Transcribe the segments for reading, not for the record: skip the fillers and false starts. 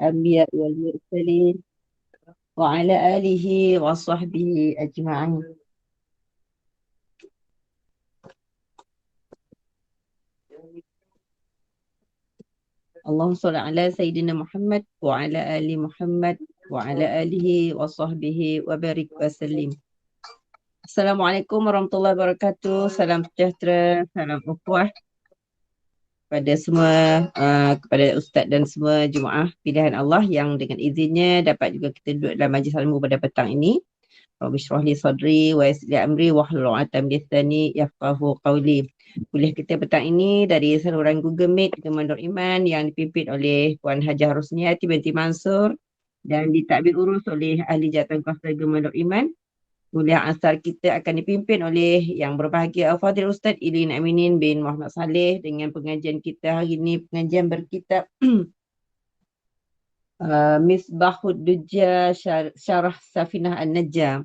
الأنبياء والمرسلين وعلى آله وصحبه أجمعين. اللهم صل على سيدنا محمد وعلى آل محمد وعلى آله وصحبه وبارك وسلم. Assalamualaikum warahmatullahi wabarakatuh. Salam sejahtera, salam ukhuwah kepada semua, kepada Ustaz dan semua jemaah pilihan Allah yang dengan izinnya dapat juga kita duduk dalam majlis ilmu pada petang ini. Rabbi shrah li sadri wa yassir li amri wahlul 'uqdatam min lisani yafqahu qawli. Kuliah kita petang ini dari saluran Google Meet dengan Mandor Iman yang dipimpin oleh Puan Hajah Rosniati binti Mansur dan ditadbir urus oleh Ahli Jabatan Kuasa Mandor Iman. Kuliah asar kita akan dipimpin oleh yang berbahagia Al-Fadhil Ustaz Ilin Aminin bin Muhammad Saleh dengan pengajian kita hari ini, pengajian berkitab Misbahud Duja Syarah Safinah An-Najah.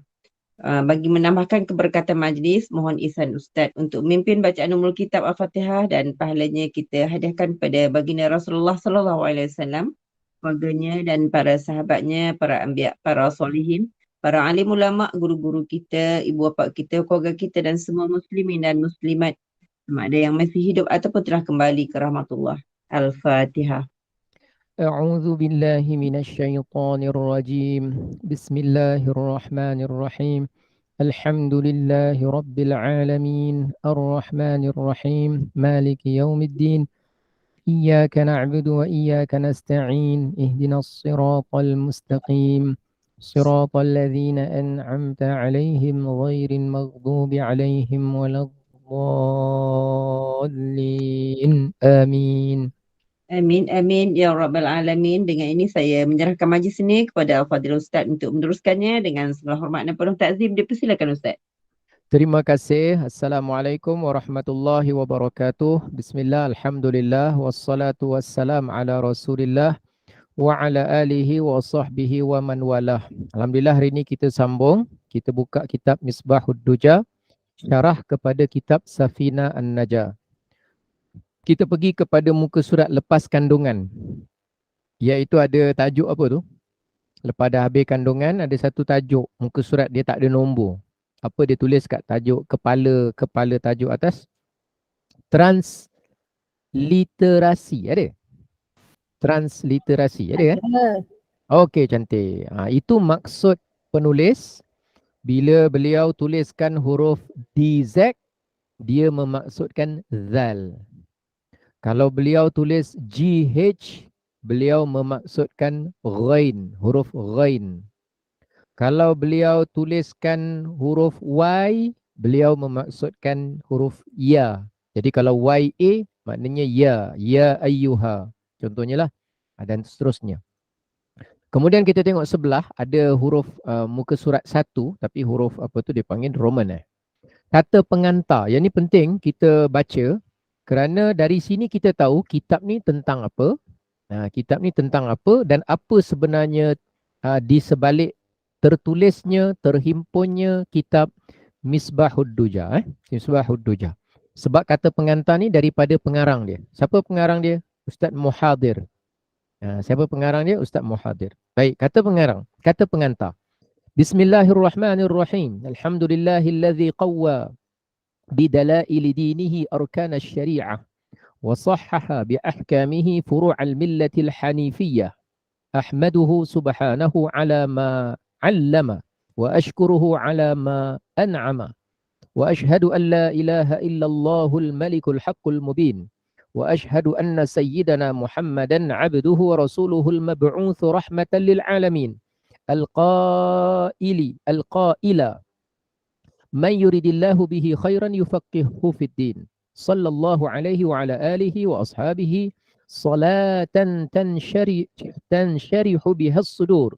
Bagi menambahkan keberkatan majlis, mohon ihsan Ustaz untuk memimpin bacaan umul kitab Al-Fatihah dan pahalanya kita hadiahkan pada baginda Rasulullah sallallahu alaihi wasallam, keluarganya dan para sahabatnya, para anbiya, para solihin, para alim ulama, guru-guru kita, ibu bapa kita, keluarga kita dan semua muslimin dan muslimat sama ada yang masih hidup ataupun telah kembali ke rahmatullah. Al-Fatihah. أعوذ بالله من الشيطان الرجيم بسم الله الرحمن الرحيم الحمد لله رب العالمين الرحمن الرحيم مالك يوم الدين إياك نعبد وإياك نستعين اهدنا الصراط المستقيم صراط الذين أنعمت عليهم غير المغضوب عليهم ولا الضالين آمين. Amin, amin, ya Rabbal Alamin. Dengan ini saya menyerahkan majlis ini kepada Al-Fadhil Ustaz untuk meneruskannya dengan segala hormat dan penuh takzim. Dipersilakan Ustaz. Terima kasih. Assalamualaikum warahmatullahi wabarakatuh. Bismillah, alhamdulillah, wassalatu wassalam ala rasulillah wa ala alihi wa sahbihi wa man walah. Alhamdulillah, hari ini kita sambung. Kita buka kitab Misbahud Duja, syarah kepada kitab Safinah An-Najah. Kita pergi kepada muka surat lepas kandungan, iaitu ada tajuk apa tu? Lepas dah habis kandungan, ada satu tajuk. Muka surat dia tak ada nombor. Apa dia tulis kat tajuk kepala tajuk atas? Transliterasi ada? Transliterasi ada kan? Okey, cantik. Itu maksud penulis bila beliau tuliskan huruf DZ, dia memaksudkan zal. Kalau beliau tulis GH, beliau memaksudkan ghain, huruf ghain. Kalau beliau tuliskan huruf Y, beliau memaksudkan huruf ya. Jadi kalau YA maknanya ya ayyuha. Contohnya lah. Dan seterusnya. Kemudian kita tengok sebelah ada huruf muka surat 1 tapi huruf apa tu dia panggil Roman. Kata pengantar. Yang ni penting kita baca kerana dari sini kita tahu kitab ni tentang apa. Kitab ni tentang apa dan apa sebenarnya di sebalik tertulisnya, terhimpunnya kitab Misbahud Duja. Misbahud Duja. Sebab kata pengantar ni daripada pengarang dia. Siapa pengarang dia? Ustaz Muhadir. Siapa pengarang dia? Ustaz Muhadir. Baik, kata pengarang. Kata pengantar. Bismillahirrahmanirrahim. Alhamdulillahilladzi qawwa bidalaili dinihi arkan syari'ah wa sahhaha biahkamihi furu'al millatil hanifiyah. Ahmaduhu subhanahu ala ma 'allama wa ashkuruhu ala ma an'ama wa ashhadu an la ilaha illallahul malikul haqqul mubin wa ashhadu anna sayyidana Muhammadan 'abduhu wa rasuluhul mab'utsu rahmatan lil 'alamin al-qaila man yuridillahu bihi khairan yufaqqihhu fid din sallallahu alaihi wa ala alihi wa ashabihi salatan tansharihu biha as-sudur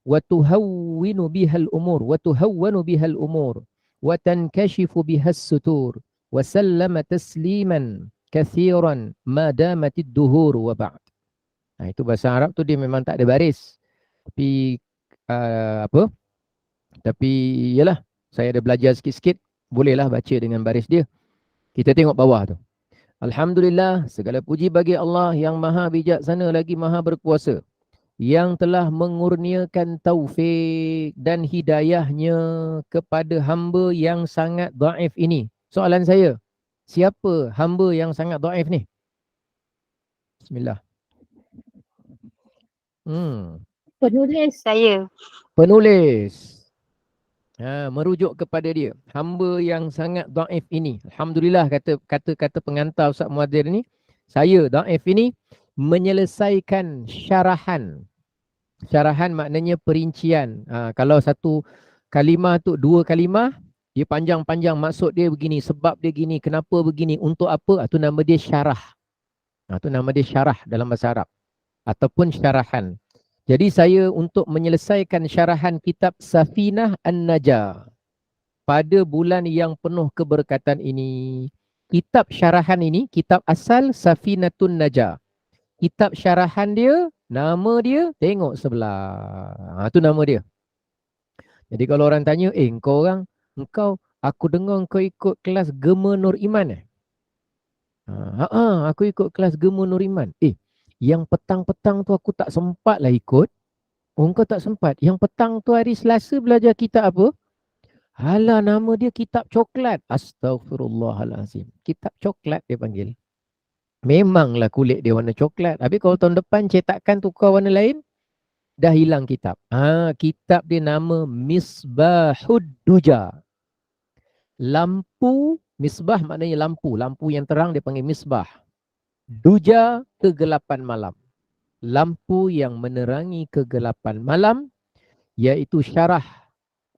wa tuhawwinu biha al-umur wa tankashifu biha as-sutur wa sallama tasliman kathiran ma damatid duhur wa ba'd. Itu bahasa Arab tu dia memang tak ada baris. Tapi Tapi yalah, saya ada belajar sikit-sikit, bolehlah baca dengan baris dia. Kita tengok bawah tu. Alhamdulillah, segala puji bagi Allah yang maha bijaksana lagi maha berkuasa. yang telah mengurniakan taufik dan hidayahnya kepada hamba yang sangat dhaif ini. Soalan saya, siapa hamba yang sangat dhaif ni? Bismillah. Penulis saya. Penulis. Merujuk kepada dia. Hamba yang sangat dhaif ini. Alhamdulillah kata pengantar Ustaz Muadzir ni, saya dhaif ini menyelesaikan syarahan. Syarahan maknanya perincian. Kalau satu kalimah tu dua kalimah, dia panjang-panjang, maksud dia begini, sebab dia gini, kenapa begini, untuk apa, itu nama dia syarah. Itu nama dia syarah dalam bahasa Arab. Ataupun syarahan. Jadi saya untuk menyelesaikan syarahan kitab Safinah An-Najah pada bulan yang penuh keberkatan ini. Kitab syarahan ini, kitab asal Safinatun Najah. Kitab syarahan dia, nama dia, tengok sebelah. Itu nama dia. Jadi kalau orang tanya, engkau, aku dengar engkau ikut kelas Gema Nur Iman . Aku ikut kelas Gema Nur Iman. Yang petang-petang tu aku tak sempat lah ikut. Engkau tak sempat. Yang petang tu hari Selasa belajar kitab apa? Alah, nama dia kitab coklat. Astaghfirullahalazim. Kitab coklat dia panggil. Memanglah kulit dia warna coklat. Habis kalau tahun depan cetakan tukar warna lain, dah hilang kitab. Kitab dia nama Misbahud Duja. Lampu, misbah maknanya lampu. Lampu yang terang dia panggil misbah. Duja, kegelapan malam. Lampu yang menerangi kegelapan malam, iaitu syarah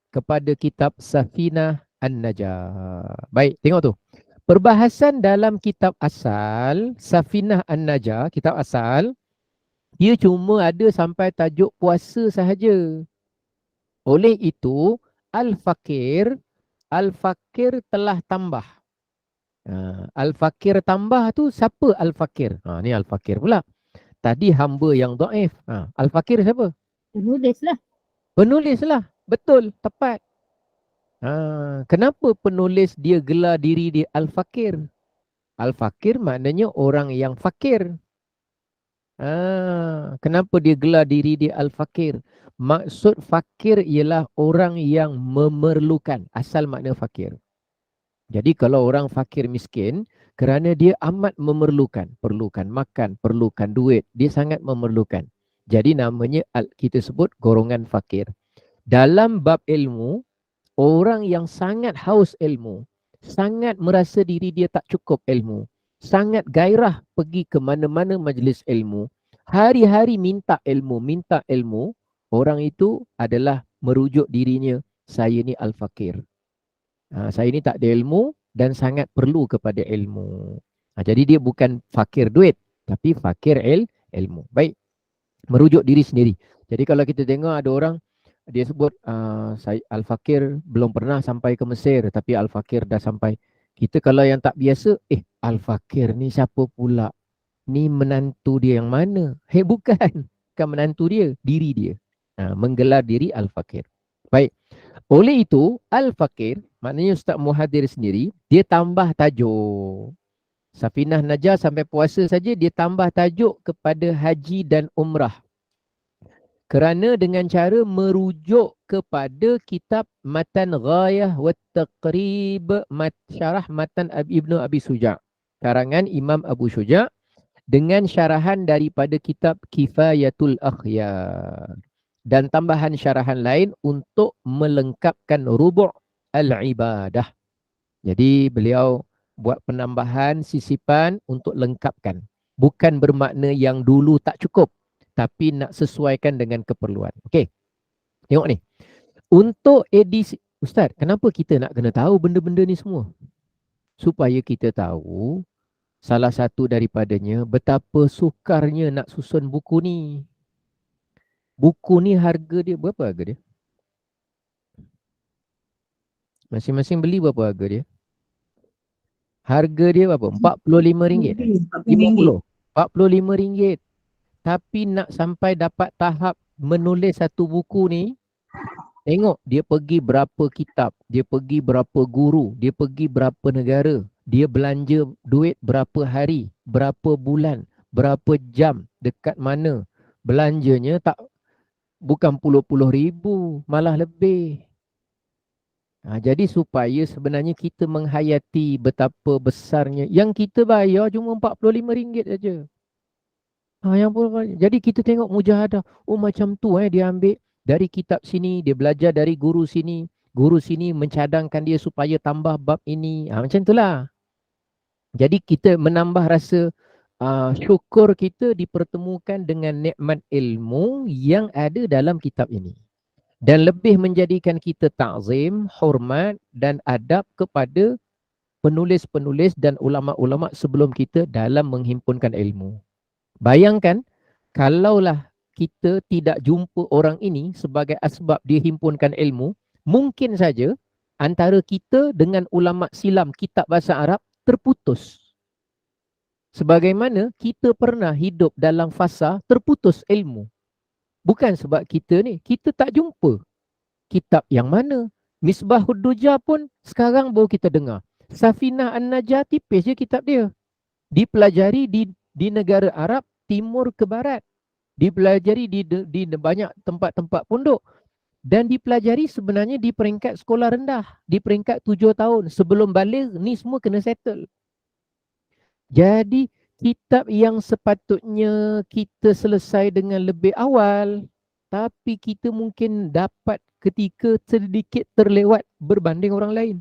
kepada kitab Safinah An-Najah. Baik, tengok tu. Perbahasan dalam kitab asal, Safinah An-Najah, kitab asal, dia cuma ada sampai tajuk puasa sahaja. Oleh itu, Al-Fakir telah tambah. Al-Fakir tambah tu siapa Al-Fakir? Ni Al-Fakir pula. Tadi hamba yang dhaif. Al-Fakir siapa? Penulis lah. Penulis lah. Betul, tepat. Kenapa penulis dia gelar diri dia Al-Fakir? Al-Fakir maknanya orang yang fakir. Kenapa dia gelar diri dia Al-Fakir? Maksud fakir ialah orang yang memerlukan. Asal makna fakir. Jadi kalau orang fakir miskin, kerana dia amat memerlukan. Perlukan makan, perlukan duit. Dia sangat memerlukan. Jadi namanya kita sebut golongan fakir. Dalam bab ilmu, orang yang sangat haus ilmu, sangat merasa diri dia tak cukup ilmu, sangat gairah pergi ke mana-mana majlis ilmu, hari-hari minta ilmu, orang itu adalah merujuk dirinya, saya ni Al-Fakir. Saya ni tak ada ilmu dan sangat perlu kepada ilmu. Jadi dia bukan fakir duit, tapi fakir ilmu. Baik, merujuk diri sendiri. Jadi kalau kita tengok ada orang, dia sebut saya Al-Fakir belum pernah sampai ke Mesir, tapi Al-Fakir dah sampai. Kita kalau yang tak biasa, Al-Fakir ni siapa pula? Ni menantu dia yang mana? Bukan menantu dia, diri dia. Menggelar diri Al-Fakir. Baik. Oleh itu, Al-Fakir, maknanya Ustaz Muhadir sendiri, dia tambah tajuk. Safinah Najah sampai puasa saja, dia tambah tajuk kepada haji dan umrah. Kerana dengan cara merujuk kepada kitab Matan Ghayah wa Taqrib, syarah Matan Ibnu Abi Suja', karangan Imam Abu Suja', dengan syarahan daripada kitab Kifayatul Akhyar. Dan tambahan syarahan lain untuk melengkapkan rubu' al-ibadah. Jadi beliau buat penambahan sisipan untuk lengkapkan. Bukan bermakna yang dulu tak cukup, tapi nak sesuaikan dengan keperluan. Okey. Tengok ni. Untuk edisi, Ustaz, kenapa kita nak kena tahu benda-benda ni semua? Supaya kita tahu salah satu daripadanya betapa sukarnya nak susun buku ni. Buku ni harga dia berapa harga dia? Masing-masing beli berapa harga dia? Harga dia berapa? RM45. 50. RM45. Tapi nak sampai dapat tahap menulis satu buku ni, tengok dia pergi berapa kitab, dia pergi berapa guru, dia pergi berapa negara, dia belanja duit berapa hari, berapa bulan, berapa jam, dekat mana, belanjanya tak bukan puluh-puluh ribu, malah lebih. Jadi supaya sebenarnya kita menghayati betapa besarnya. Yang kita bayar cuma RM45 saja. Jadi kita tengok mujahadah. Oh macam tu dia ambil dari kitab sini, dia belajar dari guru sini. Guru sini mencadangkan dia supaya tambah bab ini. Macam itulah. Jadi kita menambah rasa syukur kita dipertemukan dengan nikmat ilmu yang ada dalam kitab ini. Dan lebih menjadikan kita ta'zim, hormat dan adab kepada penulis-penulis dan ulama-ulama sebelum kita dalam menghimpunkan ilmu. Bayangkan kalaulah kita tidak jumpa orang ini sebagai asbab dia himpunkan ilmu, mungkin saja antara kita dengan ulama silam kitab bahasa Arab terputus. Sebagaimana kita pernah hidup dalam fasa terputus ilmu. Bukan sebab kita ni, kita tak jumpa kitab yang mana. Misbahud Duja pun sekarang baru kita dengar. Safinah An-Najah tipis je kitab dia. Dipelajari di negara Arab timur ke barat. Dipelajari di banyak tempat-tempat pondok. Dan dipelajari sebenarnya di peringkat sekolah rendah. Di peringkat 7 tahun. Sebelum balik ni semua kena settle. Jadi kitab yang sepatutnya kita selesai dengan lebih awal, tapi kita mungkin dapat ketika sedikit terlewat berbanding orang lain.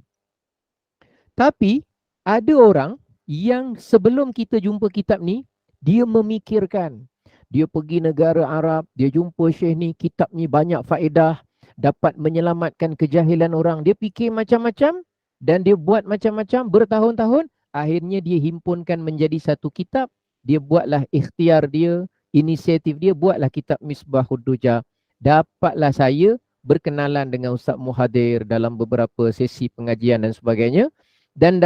Tapi ada orang yang sebelum kita jumpa kitab ni, dia memikirkan. Dia pergi negara Arab, dia jumpa syekh ni, kitab ni banyak faedah, dapat menyelamatkan kejahilan orang. Dia fikir macam-macam dan dia buat macam-macam bertahun-tahun. Akhirnya dia himpunkan menjadi satu kitab. Dia buatlah ikhtiar dia, inisiatif dia, buatlah kitab Misbahud Duja. Dapatlah saya berkenalan dengan Ustaz Muhadir dalam beberapa sesi pengajian dan sebagainya. Dan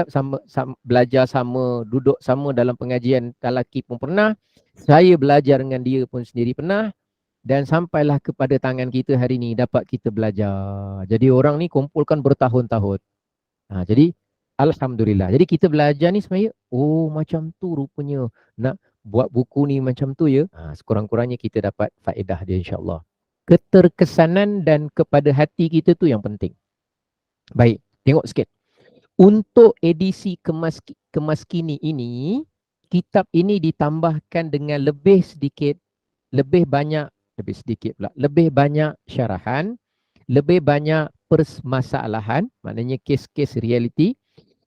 belajar sama, duduk sama dalam pengajian talaki pun pernah. Saya belajar dengan dia pun sendiri pernah. Dan sampailah kepada tangan kita hari ni dapat kita belajar. Jadi orang ni kumpulkan bertahun-tahun. Jadi alhamdulillah. Jadi kita belajar ni sebenarnya, oh macam tu rupanya nak buat buku ni macam tu ya. Sekurang-kurangnya kita dapat faedah dia insya-Allah. Keterkesanan dan kepada hati kita tu yang penting. Baik, tengok sikit. Untuk edisi kemas kini ini, kitab ini ditambahkan dengan lebih banyak syarahan, lebih banyak permasalahan, maknanya kes-kes reality,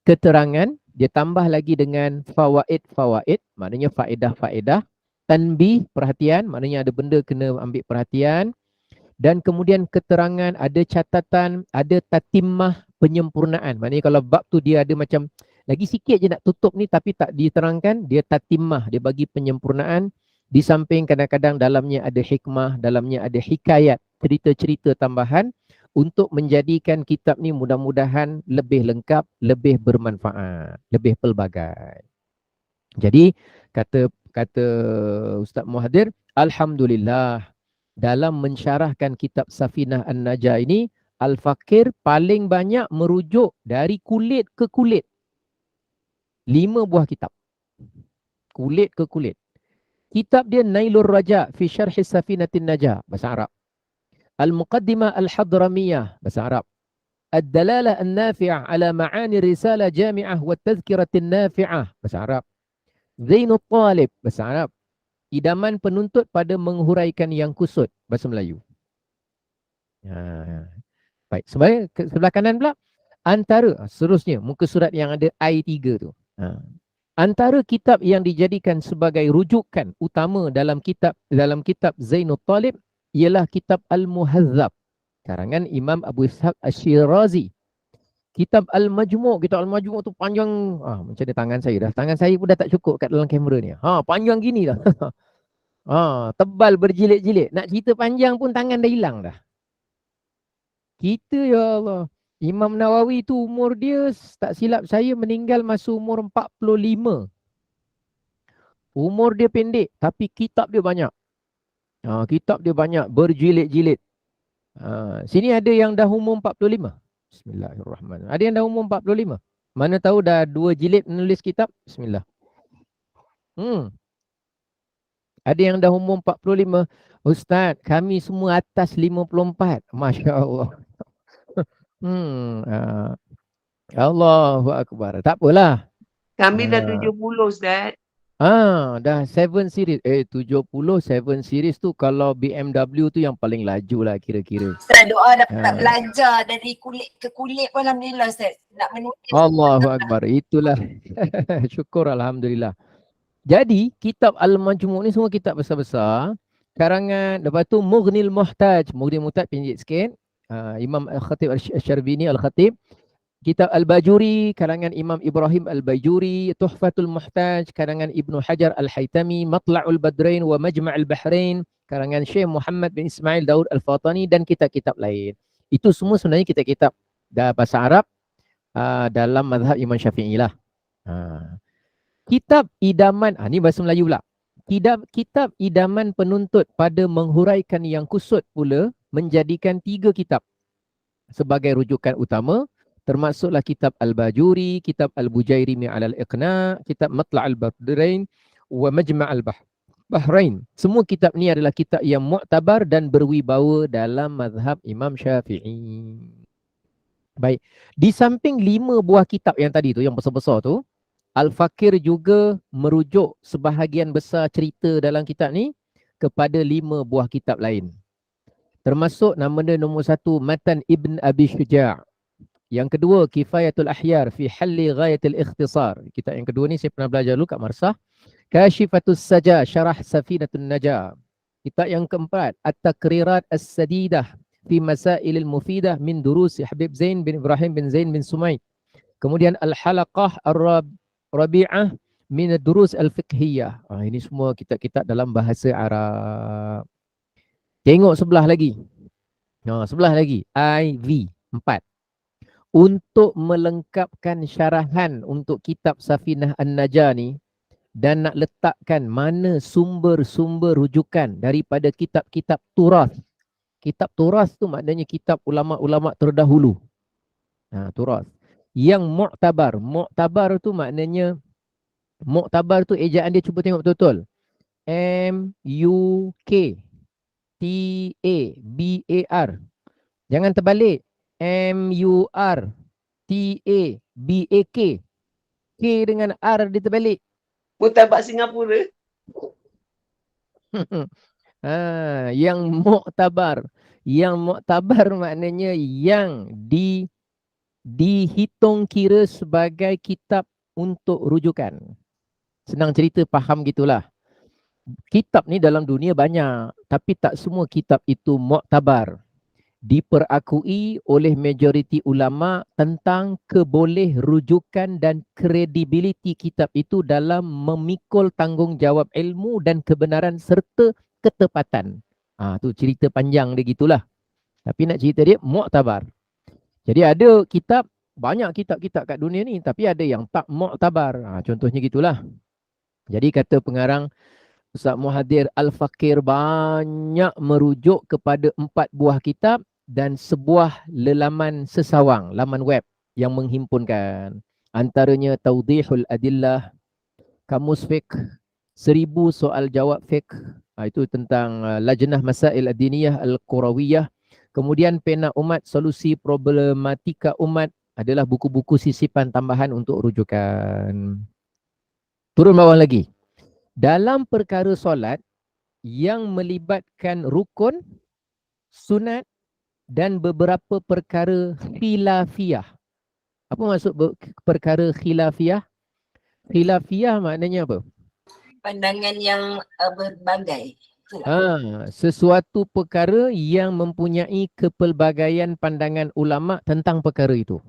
keterangan, dia tambah lagi dengan fawaid, maknanya faedah-faedah, tanbih, perhatian, maknanya ada benda kena ambil perhatian, dan kemudian keterangan, ada catatan, ada tatimah, penyempurnaan. Maknanya kalau bab tu dia ada macam lagi sikit je nak tutup ni tapi tak diterangkan, dia tatimah, dia bagi penyempurnaan. Di samping kadang-kadang dalamnya ada hikmah, dalamnya ada hikayat, cerita-cerita tambahan untuk menjadikan kitab ni mudah-mudahan lebih lengkap, lebih bermanfaat, lebih pelbagai. Jadi kata Ustaz Muhadir, alhamdulillah dalam mensyarahkan kitab Safinah An-Najah ini, Al-Fakir paling banyak merujuk dari kulit ke kulit. 5 buah kitab. Kulit ke kulit. Kitab dia Nailur Raja fi Syarh Safinatin Najah, bahasa Arab. Al-Muqaddimah Al-Hadramiyah, bahasa Arab. Ad-Dalalah An-Nafi'ah ala Ma'ani Risalah Jami'ah wa Tazkiratin Nafi'ah, bahasa Arab. Zainul Talib, bahasa Arab. Idaman penuntut pada menghuraikan yang kusut, bahasa Melayu. Baik, sebelah kanan pula antara seterusnya muka surat yang ada I3 tu. Antara kitab yang dijadikan sebagai rujukan utama dalam kitab Zainul Talib ialah kitab Al-Muhazzab karangan Imam Abu Ishaq Asy-Syirazi. Kitab Al-Majmu', tu panjang macam ada tangan saya dah. Tangan saya pun dah tak cukup kat dalam kamera ni. Panjang gini dah. Tebal berjilid-jilid. Nak cerita panjang pun tangan dah hilang dah. Kita ya Allah. Imam Nawawi tu umur dia tak silap saya meninggal masa umur 45. Umur dia pendek tapi kitab dia banyak. Kitab dia banyak berjilid-jilid. Sini ada yang dah umur 45. Bismillahirrahmanirrahim. Ada yang dah umur 45. Mana tahu dah 2 jilid menulis kitab. Bismillah. Ada yang dah umur 45. Ustaz, kami semua atas 54. Masya Allah. Allahu Akbar. Tak apalah. Kami dah Ah. 70 Ustaz. Dah 7 series. 70 7 series tu kalau BMW tu yang paling laju lah kira-kira. Ustaz, doa dapat belajar dari kulit ke kulit pun Alhamdulillah Ustaz. Nak menulis. Allahu Akbar. Itulah. Syukur Alhamdulillah. Jadi kitab Al-Majmu' ni semua kitab besar-besar. Karangan, lepas tu Mughnil Muhtaj. Mughnil Muhtaj pendek sikit. Imam Al-Khatib Al-Syarbini Al-Khatib. Kitab Al-Bajuri, karangan Imam Ibrahim Al-Bajuri. Tuhfatul Muhtaj, karangan Ibnu Hajar Al-Haytami. Matla'ul Badrain wa Majma'ul Bahrain, karangan Syekh Muhammad bin Ismail Daud Al-Fatani, dan kitab-kitab lain. Itu semua sebenarnya kitab-kitab bahasa Arab dalam mazhab Imam Syafi'i lah. Kitab idaman, ni bahasa Melayu pula. Kitab idaman penuntut pada menghuraikan yang kusut pula menjadikan 3 kitab sebagai rujukan utama, termasuklah kitab Al-Bajuri, kitab Al-Bujairimi Alal Iqna, kitab Matla'ul Badrain wa Majma'ul Bahrain. Semua kitab ni adalah kitab yang mu'tabar dan berwibawa dalam mazhab Imam Syafi'i. Baik, di samping 5 buah kitab yang tadi tu, yang besar-besar tu, Al-Fakir juga merujuk sebahagian besar cerita dalam kitab ni kepada 5 buah kitab lain. Termasuk nama dia nombor 1, Matan Ibn Abi Syuja'. Yang kedua, Kifayatul Ahyar fi Halli Ghayatil Ikhtisar. Kitab yang kedua ni saya pernah belajar dulu kat Marsah. Kashifatus Saja, Syarah Safinatun Najah. Kitab yang keempat, At-Takrirat As-Sadidah fi Masailil Mufidah min Durusi Habib Zain bin Ibrahim bin Zain bin Sumaid. Kemudian Al-Halaqah Ar-Rabi'ah min Durus Al-Fiqhiyah. Ini semua kitab-kitab dalam bahasa Arab. Tengok sebelah lagi. Sebelah lagi, IV 4. Untuk melengkapkan syarahan untuk kitab Safinah An-Najah ni dan nak letakkan mana sumber-sumber rujukan daripada kitab-kitab turas. Kitab turas tu maknanya kitab ulama-ulama terdahulu. Turas. Yang mu'tabar. Mu'tabar tu maknanya, mu'tabar tu ejaan dia, cuba tengok betul-betul. M-U-K-T-A-B-A-R. Jangan terbalik. M-U-R-T-A-B-A-K. K dengan R dia terbalik. Mutabak Singapura. Yang mu'tabar. Yang mu'tabar maknanya yang dihitung kira sebagai kitab untuk rujukan. Senang cerita, faham gitulah. Kitab ni dalam dunia banyak, tapi tak semua kitab itu mu'tabar. Diperakui oleh majoriti ulama tentang keboleh rujukan dan kredibiliti kitab itu dalam memikul tanggungjawab ilmu dan kebenaran serta ketepatan. Tu cerita panjang dia gitulah. Tapi nak cerita dia mu'tabar. Jadi ada kitab, banyak kitab-kitab kat dunia ni, tapi ada yang tak mu'tabar. Contohnya gitulah. Jadi kata pengarang Ustaz Muhadir, Al-Fakir banyak merujuk kepada 4 buah kitab dan sebuah lelaman sesawang, laman web yang menghimpunkan. Antaranya Tawdihul Adillah, Kamus Fiqh, 1000 soal jawab fiqh. Itu tentang Lajnah Masail Adiniyah Al-Qurawiyah. Kemudian Pena Umat, Solusi Problematika Umat adalah buku-buku sisipan tambahan untuk rujukan. Turun bawah lagi. Dalam perkara solat yang melibatkan rukun, sunat dan beberapa perkara khilafiyah. Apa maksud perkara khilafiyah? Khilafiyah maknanya apa? Pandangan yang berbagai. Sesuatu perkara yang mempunyai kepelbagaian pandangan ulama tentang perkara itu.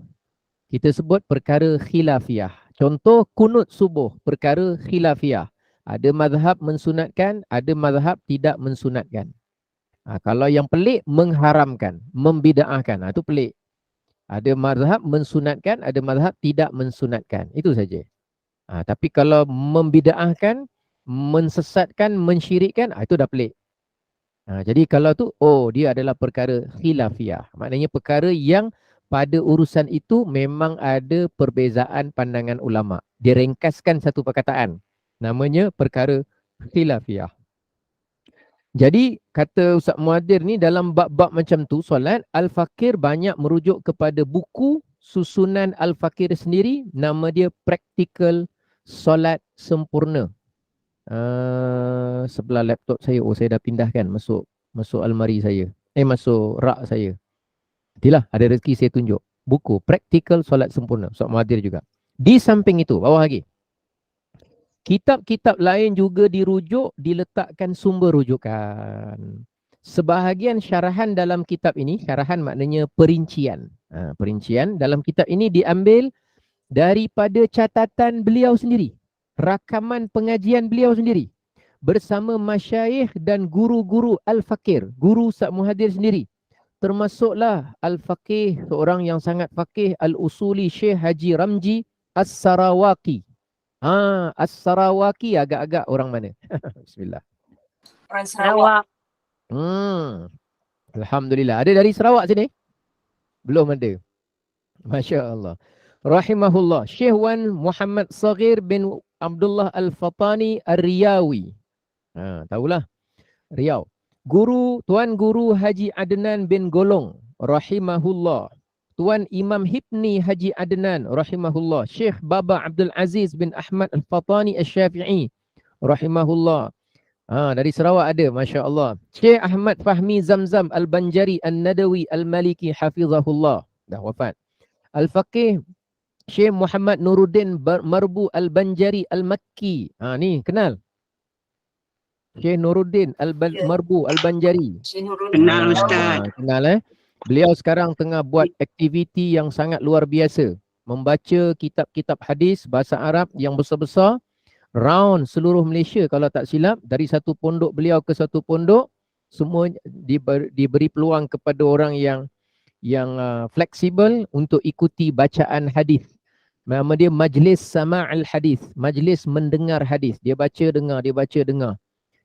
Kita sebut perkara khilafiyah. Contoh kunut subuh, perkara khilafiyah. Ada mazhab mensunatkan, ada mazhab tidak mensunatkan. Kalau yang pelik, mengharamkan, membida'ahkan. Itu pelik. Ada mazhab mensunatkan, ada mazhab tidak mensunatkan. Itu saja. Tapi kalau membida'ahkan, mensesatkan, mensyirikkan, itu dah pelik. Jadi kalau tu, dia adalah perkara khilafiyah. Maknanya perkara yang pada urusan itu memang ada perbezaan pandangan ulama. Dia ringkaskan satu perkataan. Namanya perkara khilafiyah. Jadi kata Ustaz Muhadir ni dalam bab-bab macam tu solat, Al-Fakir banyak merujuk kepada buku susunan Al-Fakir sendiri, nama dia Practical Solat Sempurna. Sebelah laptop saya, saya dah pindahkan masuk almari saya. Masuk rak saya. Nantilah ada rezeki saya tunjuk. Buku Practical Solat Sempurna, Ustaz Muhadir juga. Di samping itu, bawah lagi. Kitab-kitab lain juga diletakkan sumber rujukan. Sebahagian syarahan dalam kitab ini, syarahan maknanya perincian. Perincian dalam kitab ini diambil daripada catatan beliau sendiri. Rakaman pengajian beliau sendiri. Bersama masyayikh dan guru-guru Al-Fakir. Guru Ustaz Muhadir sendiri. Termasuklah Al-Faqih, seorang yang sangat faqih, Al-Usuli Syekh Haji Ramji As-Sarawaki. As-Sarawaki agak-agak orang mana? Bismillah. Orang Sarawak. Alhamdulillah. Ada dari Sarawak sini? Belum ada. Masya Allah. Rahimahullah. Syekh Wan Muhammad Saghir bin Abdullah Al-Fatani Ar-Riyawi. Tahulah. Riau. Tuan Guru Haji Adnan bin Golong. Rahimahullah. Tuan Imam Hibni Haji Adnan rahimahullah. Syekh Baba Abdul Aziz bin Ahmad Al-Fatani Al-Syafi'i rahimahullah. Dari Sarawak ada, Masya Allah. Syekh Ahmad Fahmi Zamzam Al-Banjari Al-Nadawi Al-Maliki Hafizahullah. Dah wafat. Al-Faqih Syekh Muhammad Nuruddin Marbu Al-Banjari Al-Makki. Ni kenal? Syekh Nuruddin Marbu Al-Banjari. Kenal Ustaz. Kenal Beliau sekarang tengah buat aktiviti yang sangat luar biasa. Membaca kitab-kitab hadis bahasa Arab yang besar-besar. Round seluruh Malaysia kalau tak silap. Dari satu pondok beliau ke satu pondok. Semua diberi peluang kepada orang yang fleksibel untuk ikuti bacaan hadis. Nama dia Majlis Sama'al Hadis. Majlis mendengar hadis. Dia baca dengar, dia baca dengar.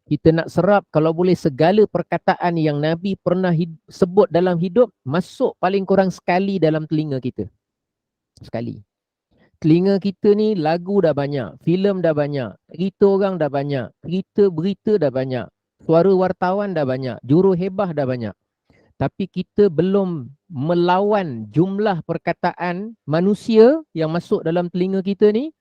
Kita nak serap kalau boleh segala perkataan yang Nabi pernah sebut dalam hidup masuk paling kurang sekali dalam telinga kita. Sekali. Telinga kita ni lagu dah banyak, filem dah banyak, cerita orang dah banyak, berita dah banyak, suara wartawan dah banyak, juruhebah dah banyak. Tapi kita belum melawan jumlah perkataan manusia yang masuk dalam telinga kita ni.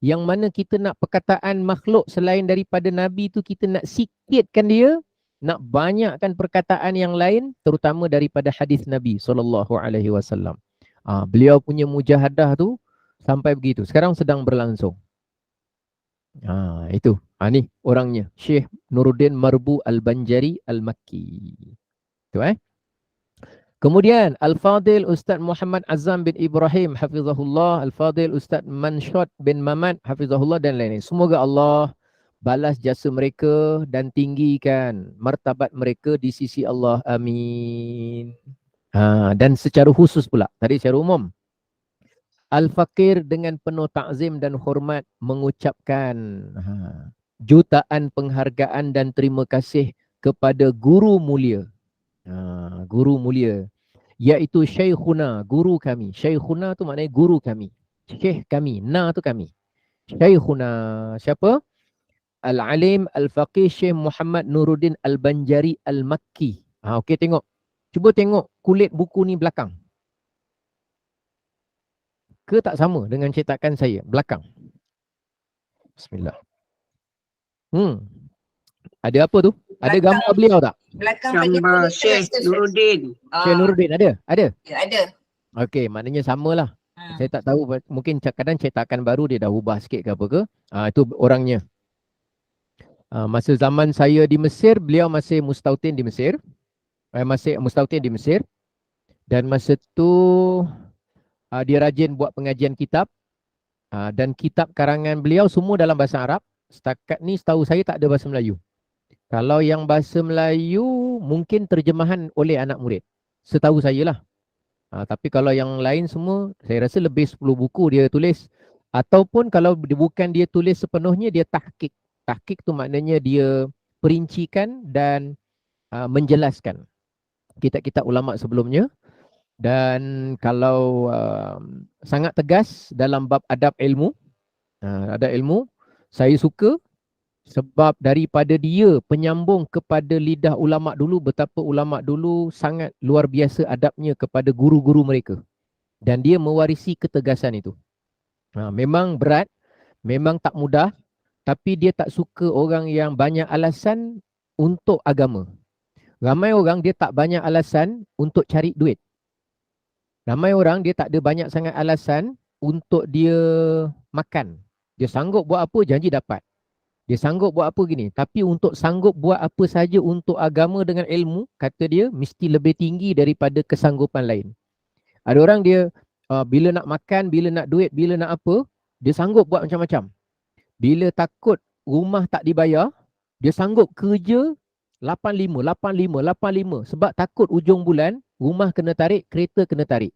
Yang mana kita nak perkataan makhluk selain daripada Nabi tu kita nak sikitkan dia, nak banyakkan perkataan yang lain terutama daripada hadis Nabi SAW. Beliau punya mujahadah tu sampai begitu. Sekarang sedang berlangsung. Itu. Ni orangnya. Syekh Nuruddin Marbu Al-Banjari Al-Makki. Itu Kemudian Al-Fadil Ustaz Muhammad Azam bin Ibrahim hafizahullah, Al-Fadil Ustaz Manshot bin Mamad hafizahullah dan lain-lain. Semoga Allah balas jasa mereka dan tinggikan martabat mereka di sisi Allah. Amin. Dan secara khusus pula, tadi secara umum, Al-Fakir dengan penuh ta'zim dan hormat mengucapkan jutaan penghargaan dan terima kasih kepada guru mulia. Guru mulia, iaitu Syekhuna, guru kami. Syekhuna tu maknanya guru kami. Syekh kami, tu kami. Syekhuna, siapa? Al-Alim Al-Faqih Syekh Muhammad Nuruddin Al-Banjari Al-Makki. Okey, tengok. Cuba tengok kulit buku ni belakang. Ke tak sama dengan cetakan saya? Belakang. Bismillah. Ada apa tu? Ada gambar beliau tak? Belakang Gambar Syekh Nuruddin. Syekh Nuruddin ada? Ada? Ya, ada. Okey, maknanya samalah. Saya tak tahu, mungkin kadang cetakan baru dia dah ubah sikit ke apa ke. Itu orangnya. Masa zaman saya di Mesir, beliau masih mustautin di Mesir. Masih mustautin di Mesir. Dan masa tu dia rajin buat pengajian kitab. Dan kitab karangan beliau semua dalam bahasa Arab. Setakat ni setahu saya tak ada bahasa Melayu. Kalau yang bahasa Melayu mungkin terjemahan oleh anak murid. Setahu saya lah. Tapi kalau yang lain semua, saya rasa lebih 10 buku dia tulis. Ataupun kalau bukan dia tulis sepenuhnya, dia tahqiq. Tahqiq tu maknanya dia perincikan dan menjelaskan kitab-kitab ulama sebelumnya. Dan kalau sangat tegas dalam bab adab ilmu, saya suka Sebab daripada dia penyambung kepada lidah ulama dulu, betapa ulama dulu sangat luar biasa adabnya kepada guru-guru mereka. Dan dia mewarisi ketegasan itu. Memang berat, memang tak mudah, tapi dia tak suka orang yang banyak alasan untuk agama. Ramai orang dia tak banyak alasan untuk cari duit. Ramai orang dia tak ada banyak sangat alasan untuk dia makan. Dia sanggup buat apa, janji dapat. Dia sanggup buat apa gini. Tapi untuk sanggup buat apa saja untuk agama dengan ilmu, kata dia mesti lebih tinggi daripada kesanggupan lain. Ada orang dia bila nak makan, bila nak duit, bila nak apa, dia sanggup buat macam-macam. Bila takut rumah tak dibayar, dia sanggup kerja 85 sebab takut ujung bulan rumah kena tarik, kereta kena tarik.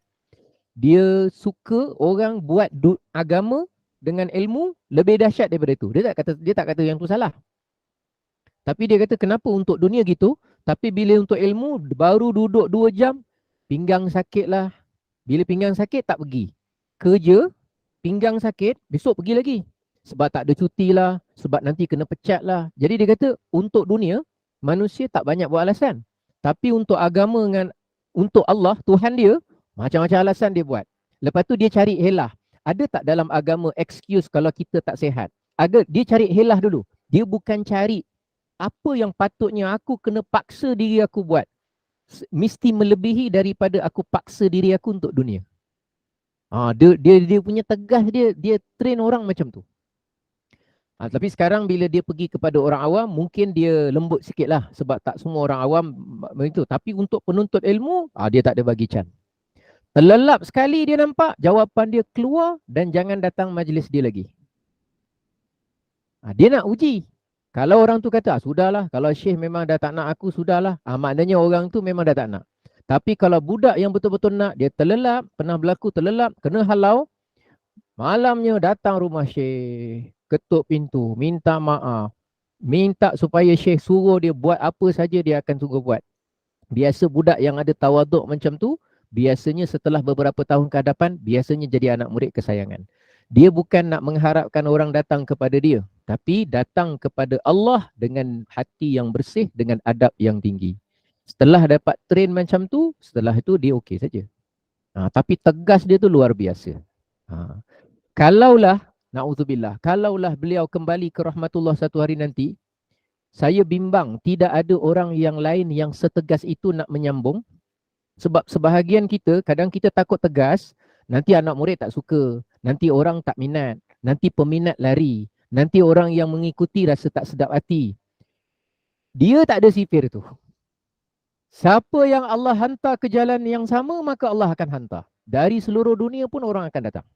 Dia suka orang buat agama dengan ilmu lebih dahsyat daripada itu. Dia tak kata yang tu salah. Tapi dia kata kenapa untuk dunia gitu, tapi bila untuk ilmu baru duduk 2 jam, pinggang sakit lah. Bila pinggang sakit tak pergi. Kerja, pinggang sakit, besok pergi lagi. Sebab tak ada cuti lah, sebab nanti kena pecat lah. Jadi dia kata untuk dunia, manusia tak banyak buat alasan. Tapi untuk agama dengan untuk Allah, Tuhan dia, macam-macam alasan dia buat. Lepas tu dia cari helah. Ada tak dalam agama excuse kalau kita tak sihat? Dia cari helah dulu. Dia bukan cari apa yang patutnya aku kena paksa diri aku buat. Mesti melebihi daripada aku paksa diri aku untuk dunia. Dia punya tegas dia train orang macam tu. Tapi sekarang bila dia pergi kepada orang awam, mungkin dia lembut sikit lah. Sebab tak semua orang awam begitu. Tapi untuk penuntut ilmu, dia tak ada bagi can. Terlelap sekali dia nampak, jawapan dia keluar dan jangan datang majlis dia lagi. Dia nak uji. Kalau orang tu kata, sudahlah, kalau Syekh memang dah tak nak aku, sudahlah. Maknanya orang tu memang dah tak nak. Tapi kalau budak yang betul-betul nak, dia terlelap, pernah berlaku terlelap, kena halau, malamnya datang rumah Syekh, ketuk pintu, minta maaf, minta supaya Syekh suruh dia buat apa saja dia akan suruh buat. Biasa budak yang ada tawaduk macam tu, biasanya setelah beberapa tahun ke hadapan, biasanya jadi anak murid kesayangan. Dia bukan nak mengharapkan orang datang kepada dia, tapi datang kepada Allah dengan hati yang bersih, dengan adab yang tinggi. Setelah dapat train macam tu, setelah itu dia okey saja. Tapi tegas dia tu luar biasa. Kalaulah, na'udzubillah, kalaulah beliau kembali ke rahmatullah satu hari nanti, saya bimbang tidak ada orang yang lain yang setegas itu nak menyambung. Sebab sebahagian kita, kadang kita takut tegas, nanti anak murid tak suka, nanti orang tak minat, nanti peminat lari, nanti orang yang mengikuti rasa tak sedap hati. Dia tak ada sifir tu. Siapa yang Allah hantar ke jalan yang sama, maka Allah akan hantar. Dari seluruh dunia pun orang akan datang.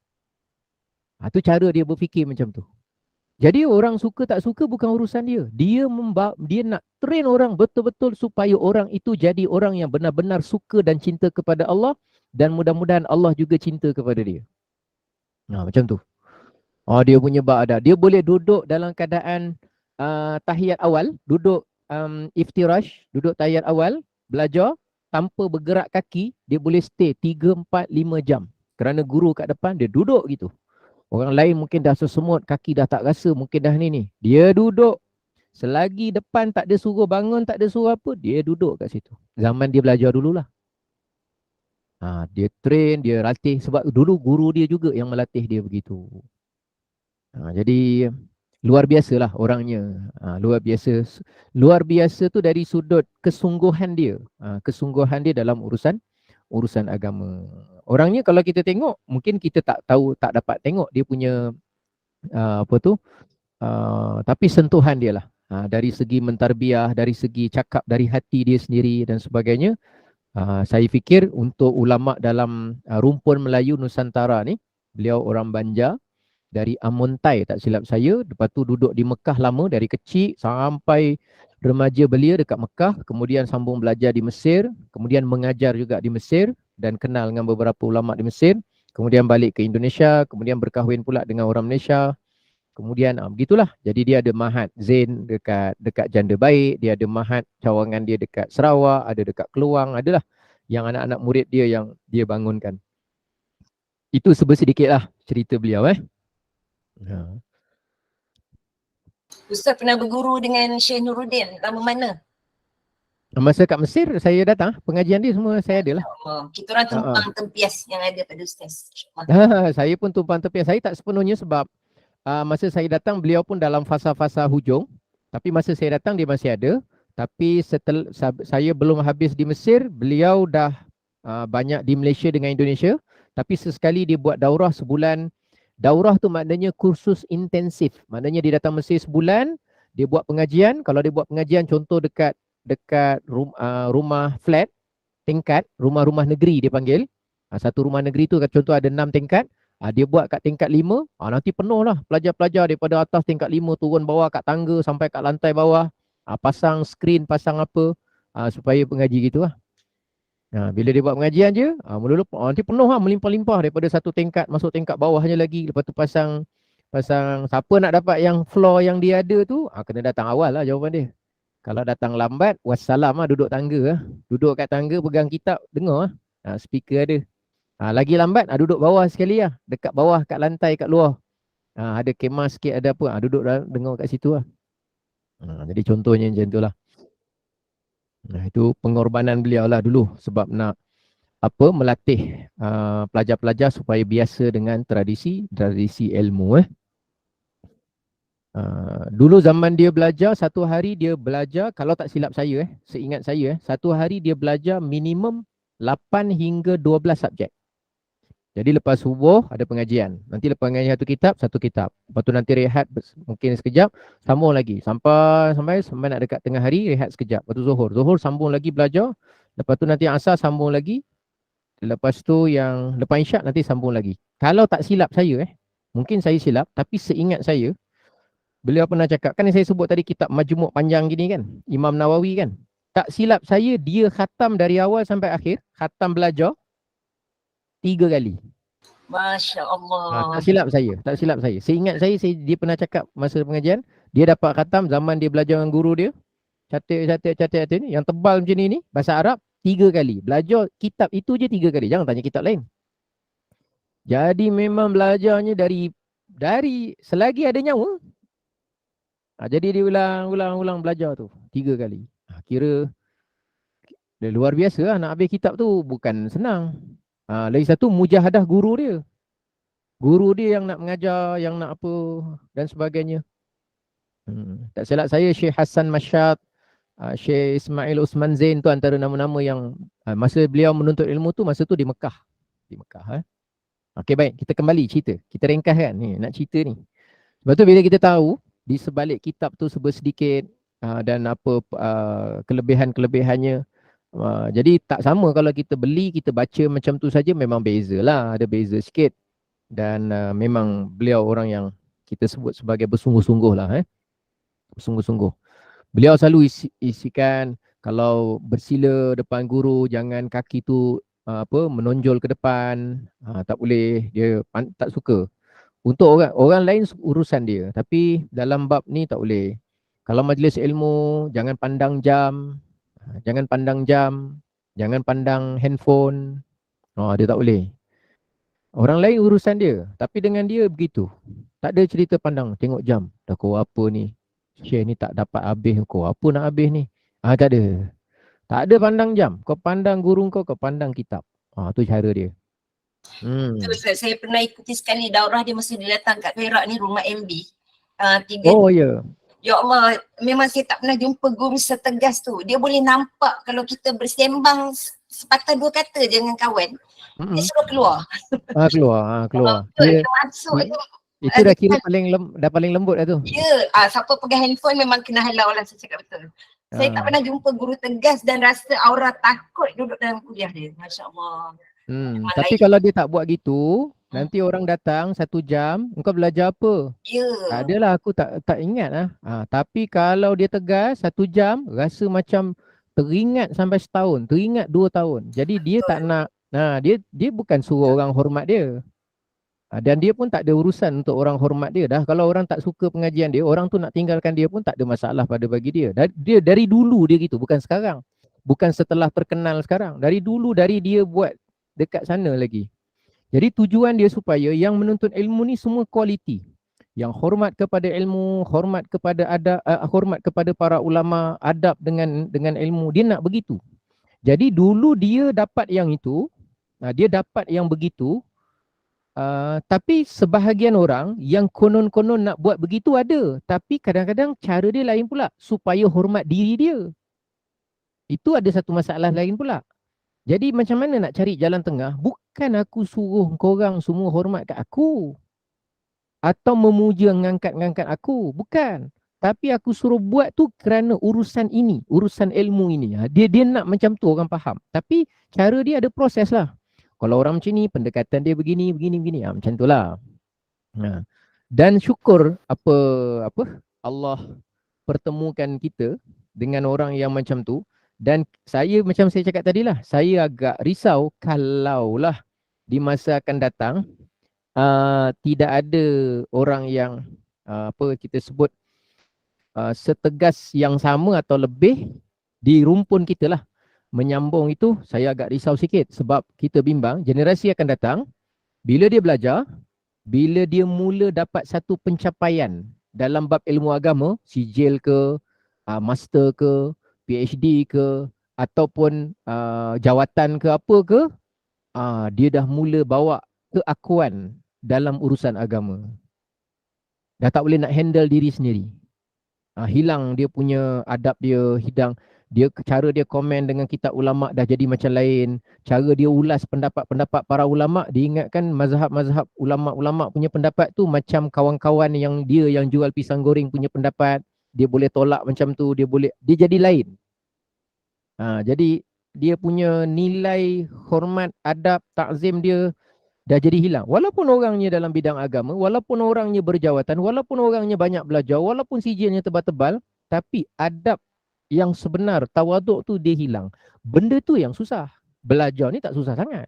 Itu cara dia berfikir macam tu. Jadi orang suka tak suka bukan urusan dia. Dia nak train orang betul-betul supaya orang itu jadi orang yang benar-benar suka dan cinta kepada Allah, dan mudah-mudahan Allah juga cinta kepada dia. Macam tu. Dia punya bab ada. Dia boleh duduk dalam keadaan tahiyat awal, duduk iftirash, duduk tahiyat awal, belajar tanpa bergerak kaki, dia boleh stay 3, 4, 5 jam. Kerana guru kat depan, dia duduk gitu. Orang lain mungkin dah sesemut, kaki dah tak rasa, mungkin dah ni. Dia duduk. Selagi depan tak ada suruh bangun, tak ada suruh apa, dia duduk kat situ. Zaman dia belajar dululah. Dia train, dia latih. Sebab dulu guru dia juga yang melatih dia begitu. Jadi luar biasalah orangnya. Luar biasa. Luar biasa tu dari sudut kesungguhan dia. Kesungguhan dia dalam urusan agama. Orangnya kalau kita tengok, mungkin kita tak tahu, tak dapat tengok dia punya tapi sentuhan dia lah. Dari segi mentarbiah, dari segi cakap, dari hati dia sendiri dan sebagainya. Saya fikir untuk ulama dalam rumpun Melayu Nusantara ni, beliau orang Banjar dari Amuntai tak silap saya. Lepas tu duduk di Mekah lama dari kecil sampai remaja belia dekat Mekah, kemudian sambung belajar di Mesir, kemudian mengajar juga di Mesir dan kenal dengan beberapa ulama di Mesir, kemudian balik ke Indonesia, kemudian berkahwin pula dengan orang Malaysia. Kemudian begitulah. Jadi dia ada Mahat Zain dekat Janda Baik, dia ada Mahat cawangan dia dekat Sarawak, ada dekat Keluang, adalah yang anak-anak murid dia yang dia bangunkan. Itu sedikitlah cerita beliau. Ustaz pernah berguru dengan Syekh Nuruddin. Lama mana? Masa kat Mesir saya datang, pengajian dia semua saya ada lah. Kita orang Ha, ha. tumpang tempias yang ada pada Ustaz. Saya pun tumpang tepi. Saya tak sepenuhnya sebab masa saya datang beliau pun dalam fasa-fasa hujung. Tapi masa saya datang dia masih ada. Tapi setelah saya belum habis di Mesir, beliau dah banyak di Malaysia dengan Indonesia. Tapi sesekali dia buat daurah sebulan. Daurah tu maknanya kursus intensif. Maknanya dia datang Mesir sebulan, dia buat pengajian. Kalau dia buat pengajian contoh dekat rumah flat, tingkat, rumah-rumah negeri dia panggil. Satu rumah negeri tu contoh ada 6 tingkat. Dia buat kat tingkat 5, nanti penuh lah pelajar-pelajar daripada atas tingkat 5 turun bawah kat tangga sampai kat lantai bawah. Pasang skrin, pasang apa, supaya pengaji gitu lah. Bila dia buat pengajian je, mula-mula nanti penuh lah, melimpah-limpah daripada satu tingkat masuk tingkat bawahnya lagi. Lepas tu pasang siapa nak dapat yang floor yang dia ada tu, kena datang awal lah jawapan dia. Kalau datang lambat, wassalam lah, duduk tangga lah. Duduk kat tangga, pegang kitab, dengar lah. Speaker ada. Lagi lambat, duduk bawah sekali lah. Dekat bawah, kat lantai, kat luar. Ada kemah sikit, ada apa. Duduk dengar kat situ lah. Jadi contohnya macam tu lah. Itu pengorbanan beliau lah dulu. Sebab nak melatih pelajar-pelajar supaya biasa dengan tradisi ilmu. Dulu zaman dia belajar, satu hari dia belajar, kalau tak silap saya, seingat saya, satu hari dia belajar minimum 8 hingga 12 subjek. Jadi lepas subuh ada pengajian. Nanti lepas pengajian satu kitab. Lepas tu nanti rehat mungkin sekejap, sambung lagi. Sampai nak dekat tengah hari, rehat sekejap. Lepas tu zuhur sambung lagi belajar. Lepas tu nanti asar sambung lagi. Lepas tu yang lepas isyak nanti sambung lagi. Kalau tak silap saya, mungkin saya silap, tapi seingat saya, beliau pernah cakap, kan yang saya sebut tadi kitab majmuk panjang gini kan, Imam Nawawi kan. Tak silap saya, dia khatam dari awal sampai akhir, khatam belajar 3 kali. Masya Allah. Tak silap saya. Seingat saya, dia pernah cakap masa pengajian, dia dapat khatam zaman dia belajar dengan guru dia. Catat ni, yang tebal macam ni, bahasa Arab, 3 kali. Belajar kitab itu je 3 kali. Jangan tanya kitab lain. Jadi memang belajarnya dari selagi ada nyawa. Jadi dia ulang belajar tu 3 kali. Kira dia luar biasa lah, nak habis kitab tu bukan senang. Lagi satu mujahadah guru dia. Guru dia yang nak mengajar, yang nak apa dan sebagainya. Tak silap saya, Syekh Hassan Masyad, Syekh Ismail Usman Zain tu antara nama-nama yang masa beliau menuntut ilmu tu, masa tu di Mekah. Okey, baik, kita kembali cerita. Kita ringkaskan ni, nak cerita ni. Sebab tu bila kita tahu di sebalik kitab tu sedikit dan apa kelebihan-kelebihannya. Jadi tak sama kalau kita beli, kita baca macam tu saja, memang beza lah, ada beza sikit. Dan memang beliau orang yang kita sebut sebagai bersungguh-sungguh lah. Bersungguh-sungguh. Beliau selalu isikan, kalau bersila depan guru, jangan kaki tu menonjol ke depan. Tak boleh, dia tak suka. Untuk orang lain urusan dia, tapi dalam bab ni tak boleh. Kalau majlis ilmu, jangan pandang jam, jangan pandang handphone. Dia tak boleh. Orang lain urusan dia, tapi dengan dia begitu. Tak ada cerita pandang, tengok jam. Dah kau apa ni? Syekh ni tak dapat habis, kau apa nak habis ni? Tak ada. Tak ada pandang jam. Kau pandang guru kau pandang kitab. Tu cara dia. Saya pernah ikuti sekali daurah dia masa dia datang kat Perak ni, rumah MB. Ya. Ya Allah, memang saya tak pernah jumpa guru setegas tu. Dia boleh nampak kalau kita bersembang sepatah 2 kata je dengan kawan. Dia suruh keluar. Keluar. Dia masuk je. Itu dah kira paling lembut dah tu. Ya, siapa pegang handphone memang kena halau lah, saya cakap betul. Saya tak pernah jumpa guru tegas dan rasa aura takut duduk dalam kuliah dia. Masya Allah. Tapi kalau dia tak buat gitu, nanti orang datang 1 jam, engkau belajar apa? Ya. Tak adalah, aku tak ingat lah. Tapi kalau dia tegas 1 jam, rasa macam teringat sampai setahun, teringat 2 tahun. Jadi dia tak nak, dia bukan suruh orang hormat dia. Dan dia pun tak ada urusan untuk orang hormat dia dah. Kalau orang tak suka pengajian dia, orang tu nak tinggalkan dia pun tak ada masalah pada bagi dia. Dia dari dulu dia gitu, bukan sekarang. Bukan setelah terkenal sekarang. Dari dulu, dari dia buat dekat sana lagi. Jadi tujuan dia supaya yang menuntut ilmu ni semua kualiti. yang hormat kepada ilmu, hormat kepada adab, hormat kepada para ulama, adab dengan ilmu. Dia nak begitu. Jadi dulu dia dapat yang itu, dia dapat yang begitu, tapi sebahagian orang yang konon-konon nak buat begitu ada, tapi kadang-kadang cara dia lain pula supaya hormat diri dia. Itu ada satu masalah lain pula. Jadi macam mana nak cari jalan tengah? Bukan aku suruh korang semua hormat kat aku atau memuja ngangkat-ngangkat aku, bukan. Tapi aku suruh buat tu kerana urusan ini, urusan ilmu ini. Dia nak macam tu orang faham. Tapi cara dia ada proses lah. Kalau orang macam ni, pendekatan dia begini. Macam tu lah. Dan syukur apa Allah pertemukan kita dengan orang yang macam tu. Dan saya macam saya cakap tadi lah, saya agak risau kalaulah di masa akan datang tidak ada orang yang kita sebut setegas yang sama atau lebih di rumpun kita lah menyambung itu. Saya agak risau sikit sebab kita bimbang generasi akan datang, bila dia belajar, bila dia mula dapat satu pencapaian dalam bab ilmu agama, sijil ke, master ke, PhD ke, ataupun jawatan ke apa ke, dia dah mula bawa keakuan dalam urusan agama. Dah tak boleh nak handle diri sendiri. Hilang dia punya adab dia, cara dia komen dengan kitab ulama dah jadi macam lain. Cara dia ulas pendapat-pendapat para ulama, diingatkan mazhab-mazhab ulama-ulama punya pendapat tu macam kawan-kawan yang jual pisang goreng punya pendapat. Dia boleh tolak macam tu, dia jadi lain. Jadi dia punya nilai hormat, adab, takzim dia dah jadi hilang. Walaupun orangnya dalam bidang agama, walaupun orangnya berjawatan, walaupun orangnya banyak belajar, walaupun sijilnya tebal-tebal, tapi adab yang sebenar, tawaduk tu dia hilang. Benda tu yang susah. Belajar ni tak susah sangat.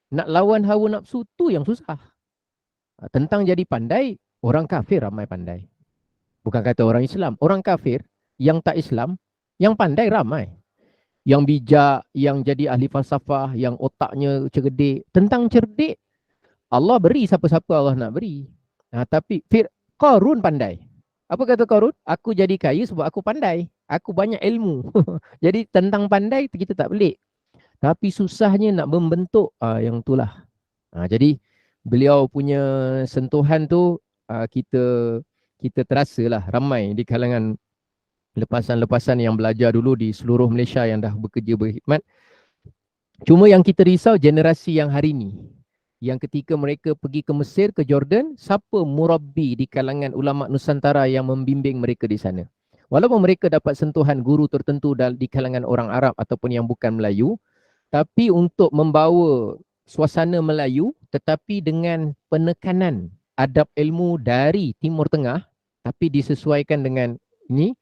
Nak lawan hawa nafsu tu yang susah. Tentang jadi pandai, orang kafir ramai pandai. Bukan kata orang Islam. Orang kafir yang tak Islam, yang pandai ramai. Yang bijak, yang jadi ahli falsafah, yang otaknya cerdik. Tentang cerdik, Allah beri siapa-siapa Allah nak beri. Tapi Qarun pandai. Apa kata Qarun? Aku jadi kaya sebab aku pandai. Aku banyak ilmu. Jadi tentang pandai kita tak pelik. Tapi susahnya nak membentuk yang itulah. Jadi beliau punya sentuhan tu kita terasalah ramai di kalangan lepasan-lepasan yang belajar dulu di seluruh Malaysia yang dah bekerja berkhidmat. Cuma yang kita risau generasi yang hari ni, yang ketika mereka pergi ke Mesir, ke Jordan, siapa murabbi di kalangan ulama Nusantara yang membimbing mereka di sana. Walaupun mereka dapat sentuhan guru tertentu di kalangan orang Arab ataupun yang bukan Melayu, tapi untuk membawa suasana Melayu tetapi dengan penekanan adab ilmu dari Timur Tengah, tapi disesuaikan dengan ini,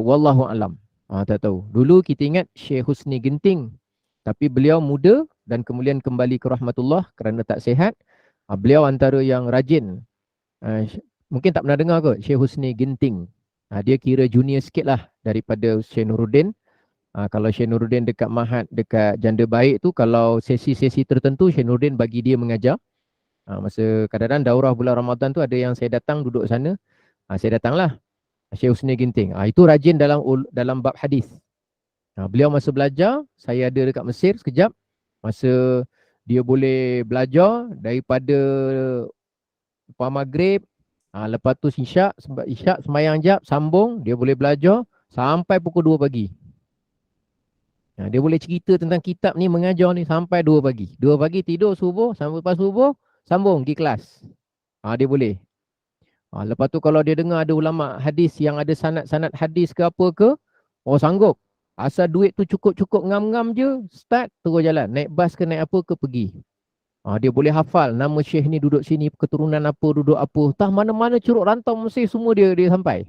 wallahu alam. Tak tahu. Dulu kita ingat Syekh Husni Genting, tapi beliau muda dan kemudian kembali ke rahmatullah kerana tak sihat. Beliau antara yang rajin. Mungkin tak pernah dengar kot Syekh Husni Genting. Dia kira junior sikit lah daripada Syekh Nuruddin. Kalau Syekh Nuruddin dekat Mahat, dekat Janda Baik tu, kalau sesi-sesi tertentu Syekh Nuruddin bagi dia mengajar. Masa kadang-kadang daurah bulan Ramadan tu ada yang saya datang duduk sana. Saya datanglah. Syekh Husni Genting. Itu rajin dalam bab hadis. Beliau masa belajar, saya ada dekat Mesir sekejap. Masa dia boleh belajar daripada lepas maghrib, lepas tu isyak sembahyang jap, sambung, dia boleh belajar sampai pukul 2 pagi. Dia boleh cerita tentang kitab ni, mengajar ni sampai 2 pagi. 2 pagi tidur subuh, sampai lepas subuh, sambung pergi kelas. Dia boleh. Lepas tu kalau dia dengar ada ulama hadis yang ada sanad-sanad hadis ke apa ke, sanggup. Asal duit tu cukup-cukup ngam-ngam je, start terus jalan. Naik bas ke naik apa ke pergi. Dia boleh hafal nama syekh ni duduk sini, keturunan apa, duduk apa. Tah mana-mana curug rantau Mesir semua dia sampai.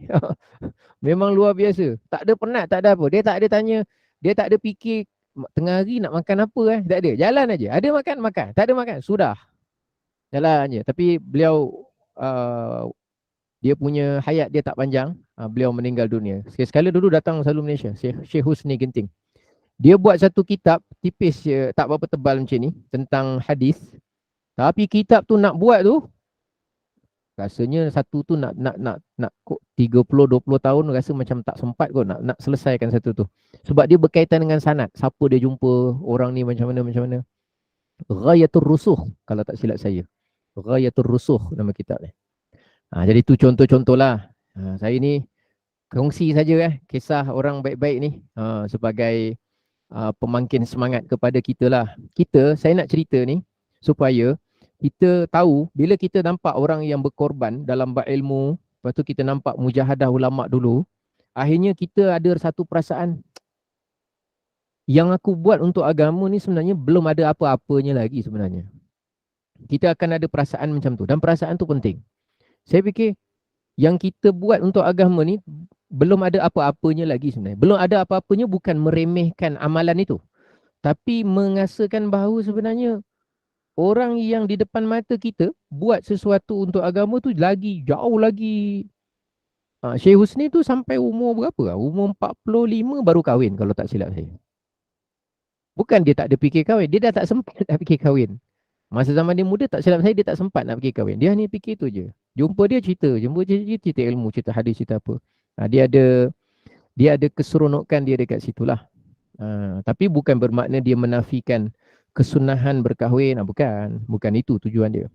Memang luar biasa. Tak ada penat, tak ada apa. Dia tak ada tanya, dia tak ada fikir tengah hari nak makan apa. Tak ada. Jalan aja. Ada makan, makan. Tak ada makan, sudah. Jalan je. Tapi beliau dia punya hayat dia tak panjang. Beliau meninggal dunia. Sekali-sekala dulu datang selalu Malaysia, Syekh Husni Genting. Dia buat satu kitab tipis, tak berapa tebal macam ni, tentang hadis. Tapi kitab tu nak buat tu Rasanya satu tu nak 30-20 tahun rasa macam tak sempat kot nak selesaikan satu tu. Sebab dia berkaitan dengan sanad. Siapa dia jumpa, orang ni macam mana. Ghayatul Rusuh kalau tak silap saya. Ghayatul Rusuh nama kitab ni. Jadi tu contoh-contoh lah. Saya ni kongsi saja kisah orang baik-baik ni sebagai pemangkin semangat kepada kita lah. Saya nak cerita ni supaya kita tahu bila kita nampak orang yang berkorban dalam bab ilmu, lepas tu kita nampak mujahadah ulama dulu, akhirnya kita ada satu perasaan yang aku buat untuk agama ni sebenarnya belum ada apa-apanya lagi sebenarnya. Kita akan ada perasaan macam tu dan perasaan tu penting. Saya fikir yang kita buat untuk agama ni belum ada apa-apanya lagi sebenarnya. Belum ada apa-apanya bukan meremehkan amalan itu. Tapi mengasakan bahawa sebenarnya orang yang di depan mata kita buat sesuatu untuk agama tu lagi jauh lagi. Syekh Husni tu sampai umur berapa? Umur 45 baru kahwin kalau tak silap saya. Bukan dia tak ada fikir kahwin, dia dah tak sempat nak fikir kahwin. Masa zaman dia muda tak silap saya dia tak sempat nak fikir kahwin. Dia hanya fikir tu je. Jumpa dia cerita ilmu, cerita hadis, cerita apa. Dia ada keseronokan dia dekat situlah. Tapi bukan bermakna dia menafikan kesunahan berkahwin, bukan itu tujuan dia.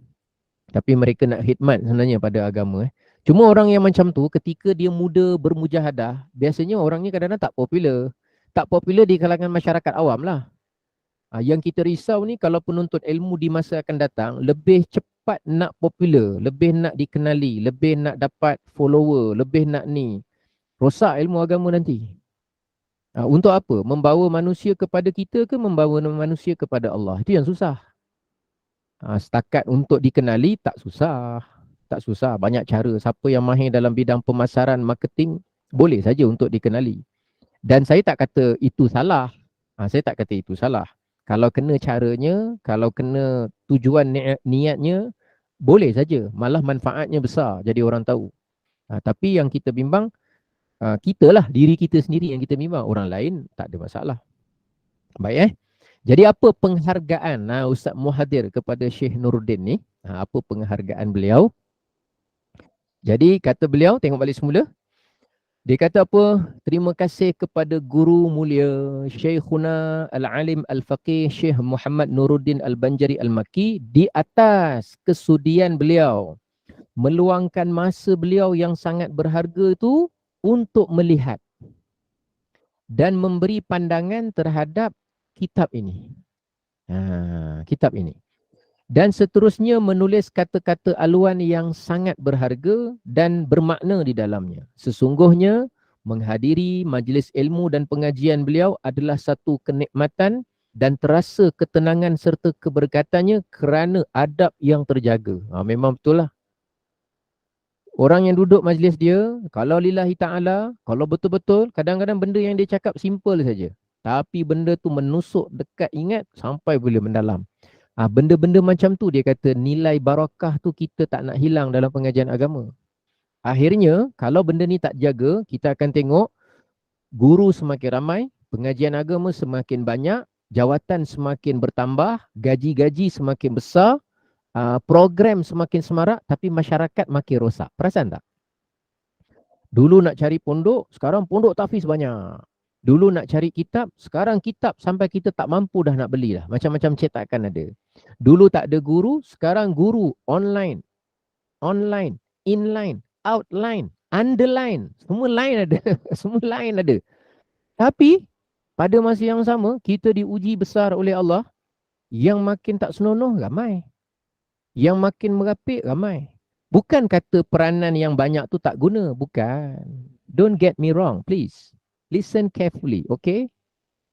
Tapi mereka nak khidmat sebenarnya pada agama. Cuma orang yang macam tu ketika dia muda bermujahadah, biasanya orangnya kadang-kadang tak popular. Tak popular di kalangan masyarakat awam lah. Yang kita risau ni kalau penuntut ilmu di masa akan datang lebih cepat nak popular, lebih nak dikenali, lebih nak dapat follower, lebih nak ni. Rosak ilmu agama nanti. Untuk apa? Membawa manusia kepada kita ke membawa manusia kepada Allah? Itu yang susah. Setakat untuk dikenali tak susah. Tak susah. Banyak cara. Siapa yang mahir dalam bidang pemasaran, marketing, boleh saja untuk dikenali. Dan saya tak kata itu salah. Saya tak kata itu salah. Kalau kena caranya, kalau kena tujuan niatnya, boleh saja. Malah manfaatnya besar. Jadi orang tahu. Tapi yang kita bimbang, kita lah, diri kita sendiri yang kita bimbang. Orang lain tak ada masalah. Baik Jadi apa penghargaan Ustaz Muhadir kepada Syekh Nuruddin ni? Apa penghargaan beliau? Jadi kata beliau, tengok balik semula. Dia kata apa? Terima kasih kepada guru mulia Syekhuna Al-Alim Al-Faqih Syekh Muhammad Nuruddin Al-Banjari Al-Makki di atas kesudian beliau meluangkan masa beliau yang sangat berharga itu untuk melihat dan memberi pandangan terhadap kitab ini. Kitab ini. Dan seterusnya menulis kata-kata aluan yang sangat berharga dan bermakna di dalamnya. Sesungguhnya menghadiri majlis ilmu dan pengajian beliau adalah satu kenikmatan dan terasa ketenangan serta keberkatannya kerana adab yang terjaga. Memang betul lah. Orang yang duduk majlis dia, kalau lillahi ta'ala, kalau betul-betul, kadang-kadang benda yang dia cakap simple saja. Tapi benda tu menusuk dekat ingat sampai boleh mendalam. Benda-benda macam tu dia kata nilai barakah tu kita tak nak hilang dalam pengajian agama. Akhirnya kalau benda ni tak jaga, kita akan tengok guru semakin ramai, pengajian agama semakin banyak, jawatan semakin bertambah, gaji-gaji semakin besar, program semakin semarak, tapi masyarakat makin rosak. Perasan tak? Dulu nak cari pondok, sekarang pondok tahfiz banyak. Dulu nak cari kitab, sekarang kitab sampai kita tak mampu dah nak beli dah. Macam-macam cetakan ada. Dulu tak ada guru, sekarang guru online, inline, outline, underline. Semua line ada. Semua line ada. Tapi pada masa yang sama, kita diuji besar oleh Allah. Yang makin tak senonoh, ramai. Yang makin merapik, ramai. Bukan kata peranan yang banyak tu tak guna. Bukan. Don't get me wrong, please. Listen carefully, okay?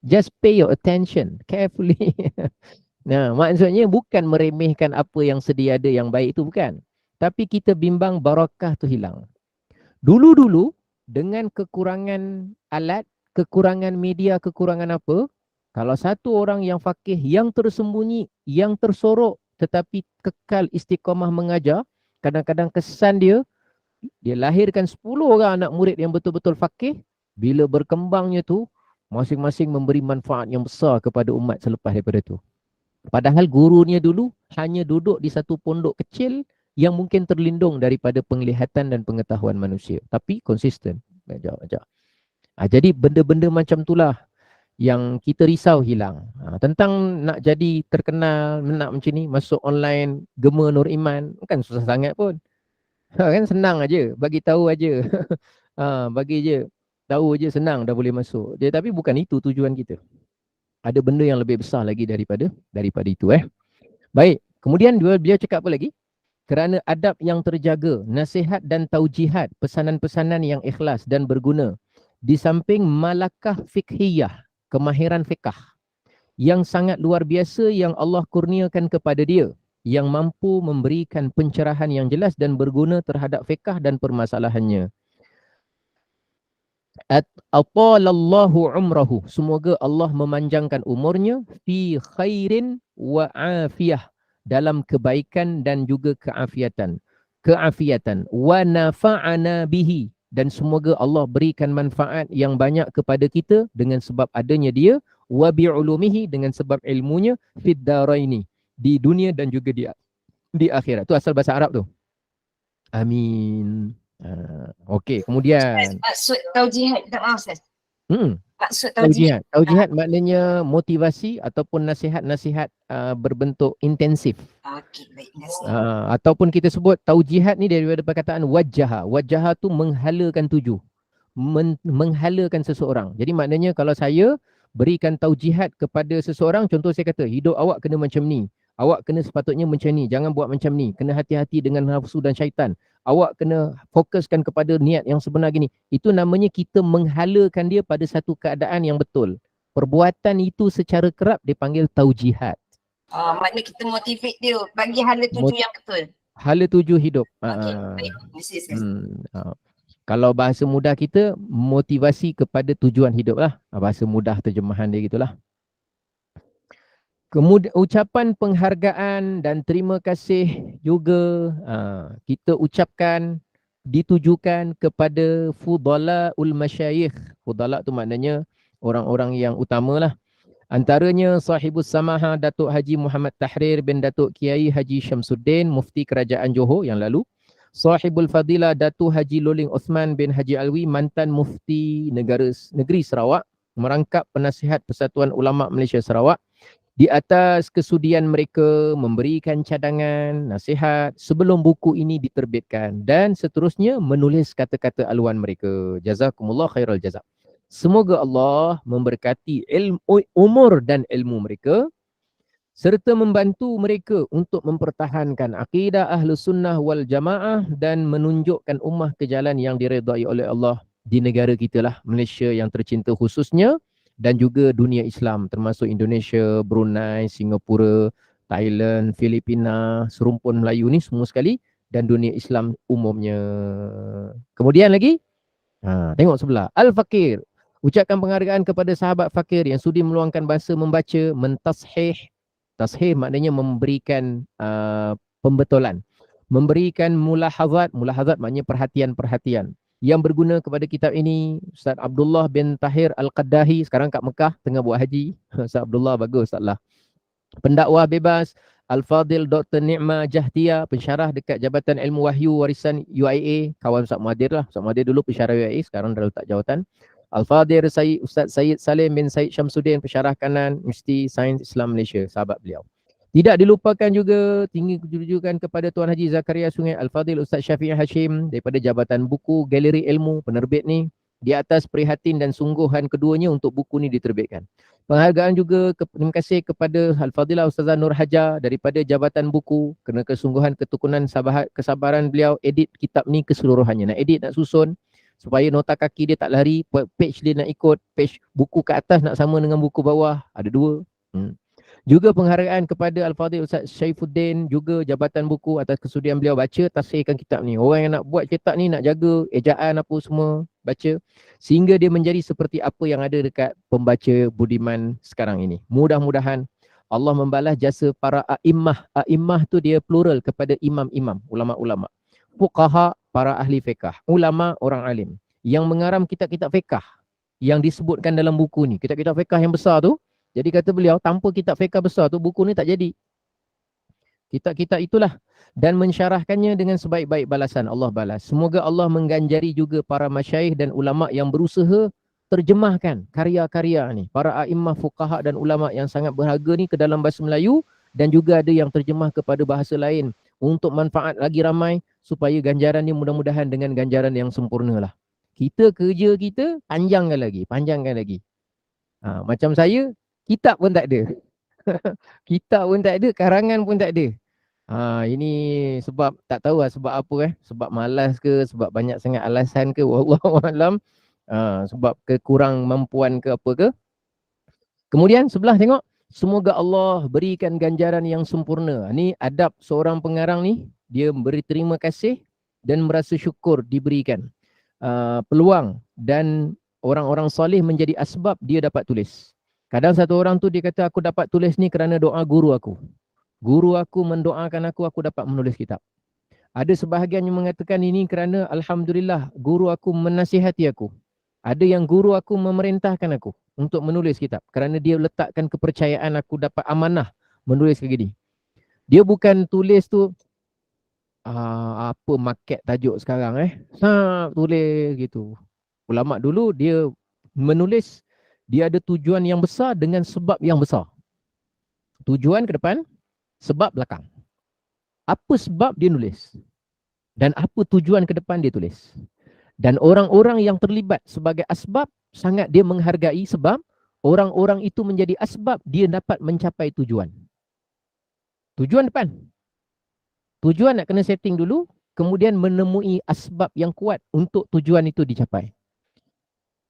Just pay your attention carefully. Maksudnya bukan meremehkan apa yang sedia ada yang baik itu, bukan. Tapi kita bimbang barakah tu hilang. Dulu-dulu dengan kekurangan alat, kekurangan media, kekurangan apa, kalau satu orang yang faqih, yang tersembunyi, yang tersorok tetapi kekal istiqamah mengajar, kadang-kadang kesan dia lahirkan 10 orang anak murid yang betul-betul faqih. Bila berkembangnya tu, masing-masing memberi manfaat yang besar kepada umat selepas daripada tu. Padahal gurunya dulu hanya duduk di satu pondok kecil yang mungkin terlindung daripada penglihatan dan pengetahuan manusia, tapi konsisten. Jadi benda-benda macam itulah yang kita risau hilang. Tentang nak jadi terkenal, nak macam ni, masuk online, Gema Nur Iman, kan susah sangat pun. Kan senang aja, bagi tahu aja. Bagi je, tahu je senang dah boleh masuk. Jadi, tapi bukan itu tujuan kita. Ada benda yang lebih besar lagi daripada itu. Baik, kemudian beliau cakap apa lagi? Kerana adab yang terjaga, nasihat dan taujihat, pesanan-pesanan yang ikhlas dan berguna, di samping malakah fikhiyah, kemahiran fiqh yang sangat luar biasa yang Allah kurniakan kepada dia, yang mampu memberikan pencerahan yang jelas dan berguna terhadap fiqh dan permasalahannya. Atalallahu umrahu, semoga Allah memanjangkan umurnya, fi khairin wa afiyah, dalam kebaikan dan juga keafiatan, wa nafa'ana bihi, dan semoga Allah berikan manfaat yang banyak kepada kita dengan sebab adanya dia, wa bi'ulumihi, dengan sebab ilmunya, fid daraini, di dunia dan juga di akhirat. Tu asal bahasa Arab tu. Amin. Okey, kemudian Maksud taujihat, maaf Ustaz. Maksud taujihat. Taujihat maknanya motivasi ataupun nasihat-nasihat berbentuk intensif. Okey, baik. Nasihat. Ataupun kita sebut taujihat ni daripada perkataan wajaha. Wajaha tu menghalakan tuju. Menghalakan seseorang. Jadi maknanya kalau saya berikan taujihat kepada seseorang, contoh saya kata, hidup awak kena macam ni. Awak kena sepatutnya macam ni. Jangan buat macam ni. Kena hati-hati dengan nafsu dan syaitan. Awak kena fokuskan kepada niat yang sebenar gini. Itu namanya kita menghalakan dia pada satu keadaan yang betul. Perbuatan itu secara kerap dipanggil taujihat. Maknanya kita motivate dia bagi hala tuju yang betul. Hala tuju hidup. Okey, baik. Kalau bahasa mudah kita, motivasi kepada tujuan hidup lah. Bahasa mudah terjemahan dia gitulah. Kemudian ucapan penghargaan dan terima kasih juga kita ucapkan, ditujukan kepada fudala'ul masyayikh. Fudala' tu maknanya orang-orang yang utama lah. Antaranya sahibus samaha Datuk Haji Muhammad Tahrir bin Datuk Kiai Haji Syamsuddin, Mufti Kerajaan Johor yang lalu. Sahibul Fadilah Datuk Haji Loling Osman bin Haji Alwi, mantan Mufti Negeri Sarawak, merangkap penasihat Persatuan Ulama Malaysia Sarawak. Di atas kesudian mereka memberikan cadangan, nasihat sebelum buku ini diterbitkan, dan seterusnya menulis kata-kata aluan mereka. Jazakumullah khairal jazak. Semoga Allah memberkati umur dan ilmu mereka serta membantu mereka untuk mempertahankan akidah Ahlus Sunnah wal Jamaah dan menunjukkan ummah ke jalan yang diredai oleh Allah di negara kita lah, Malaysia yang tercinta khususnya, dan juga dunia Islam termasuk Indonesia, Brunei, Singapura, Thailand, Filipina, serumpun Melayu ni semua sekali, dan dunia Islam umumnya. Kemudian lagi, tengok sebelah, Al-Fakir, ucapkan penghargaan kepada sahabat fakir yang sudi meluangkan bahasa membaca, mentashih. Tashih maknanya memberikan pembetulan, memberikan mulahazat. Mulahazat maknanya perhatian-perhatian yang berguna kepada kitab ini. Ustaz Abdullah bin Tahir Al-Qaddahi, sekarang kat Mekah tengah buat haji. Ustaz Abdullah bagus Ustaz lah. Pendakwah bebas Al-Fadil Dr. Ni'ma Jahtia, pensyarah dekat Jabatan Ilmu Wahyu Warisan UIA, kawan Ustaz Muhadir lah. Ustaz Muhadir dulu pensyarah UIA, sekarang dah letak jawatan. Al-Fadil Ustaz Sayyid Salim bin Said Syamsuddin, pensyarah kanan Universiti Sains Islam Malaysia, sahabat beliau. Tidak dilupakan juga tinggi kejujukan kepada Tuan Haji Zakaria Sungai Al-Fadil Ustaz Syafi'i Hashim daripada Jabatan Buku Galeri Ilmu, penerbit ni, di atas prihatin dan sungguhan keduanya untuk buku ni diterbitkan. Penghargaan juga, terima kasih kepada Al-Fadilah Ustazah Nur Hajar daripada Jabatan Buku kerana kesungguhan, ketekunan, kesabaran beliau edit kitab ni keseluruhannya. Nak edit, nak susun supaya nota kaki dia tak lari, page dia nak ikut, page buku ke atas nak sama dengan buku bawah, ada dua. Juga penghargaan kepada Al-Fadhil Ustaz Syaifuddin, juga Jabatan Buku atas kesudian beliau baca, tasihkan kitab ni. Orang yang nak buat cetak ni nak jaga ejaan apa semua, baca, sehingga dia menjadi seperti apa yang ada dekat pembaca budiman sekarang ini. Mudah-mudahan Allah membalas jasa para a'immah. A'immah tu dia plural kepada imam-imam, ulama-ulama. Fuqaha, para ahli fiqah. Ulama, orang alim. Yang mengaram kitab-kitab fiqah yang disebutkan dalam buku ni. Kitab-kitab fiqah yang besar tu, jadi kata beliau, tanpa kitab fiqah besar tu, buku ni tak jadi. Kitab-kitab itulah. Dan mensyarahkannya dengan sebaik-baik balasan Allah balas. Semoga Allah mengganjari juga para masyaikh dan ulama yang berusaha terjemahkan karya-karya ni. Para a'immah, fuqaha dan ulama yang sangat berharga ni ke dalam bahasa Melayu, dan juga ada yang terjemah kepada bahasa lain untuk manfaat lagi ramai, supaya ganjaran ni mudah-mudahan dengan ganjaran yang sempurna lah. Kita kerja kita panjangkan lagi. Macam saya, kitab pun tak ada. Kitab pun tak ada, karangan pun tak ada. Ini sebab tak tahu lah sebab apa sebab malas ke, sebab banyak sangat alasan ke, wallahu alam. Sebab kekurang mampuan ke apa ke. Kemudian sebelah tengok, semoga Allah berikan ganjaran yang sempurna. Ni adab seorang pengarang ni, dia beri terima kasih dan merasa syukur diberikan peluang dan orang-orang soleh menjadi asbab dia dapat tulis. Kadang satu orang tu dia kata, aku dapat tulis ni kerana doa guru aku. Guru aku mendoakan aku dapat menulis kitab. Ada sebahagian yang mengatakan ini kerana alhamdulillah guru aku menasihati aku. Ada yang guru aku memerintahkan aku untuk menulis kitab kerana dia letakkan kepercayaan aku dapat amanah menulis kayak gini. Dia bukan tulis tu apa market tajuk sekarang tulis gitu. Ulama dulu dia menulis, dia ada tujuan yang besar dengan sebab yang besar. Tujuan ke depan, sebab belakang. Apa sebab dia nulis? Dan apa tujuan ke depan dia tulis? Dan orang-orang yang terlibat sebagai asbab, sangat dia menghargai sebab orang-orang itu menjadi asbab dia dapat mencapai tujuan. Tujuan depan. Tujuan nak kena setting dulu, kemudian menemui asbab yang kuat untuk tujuan itu dicapai.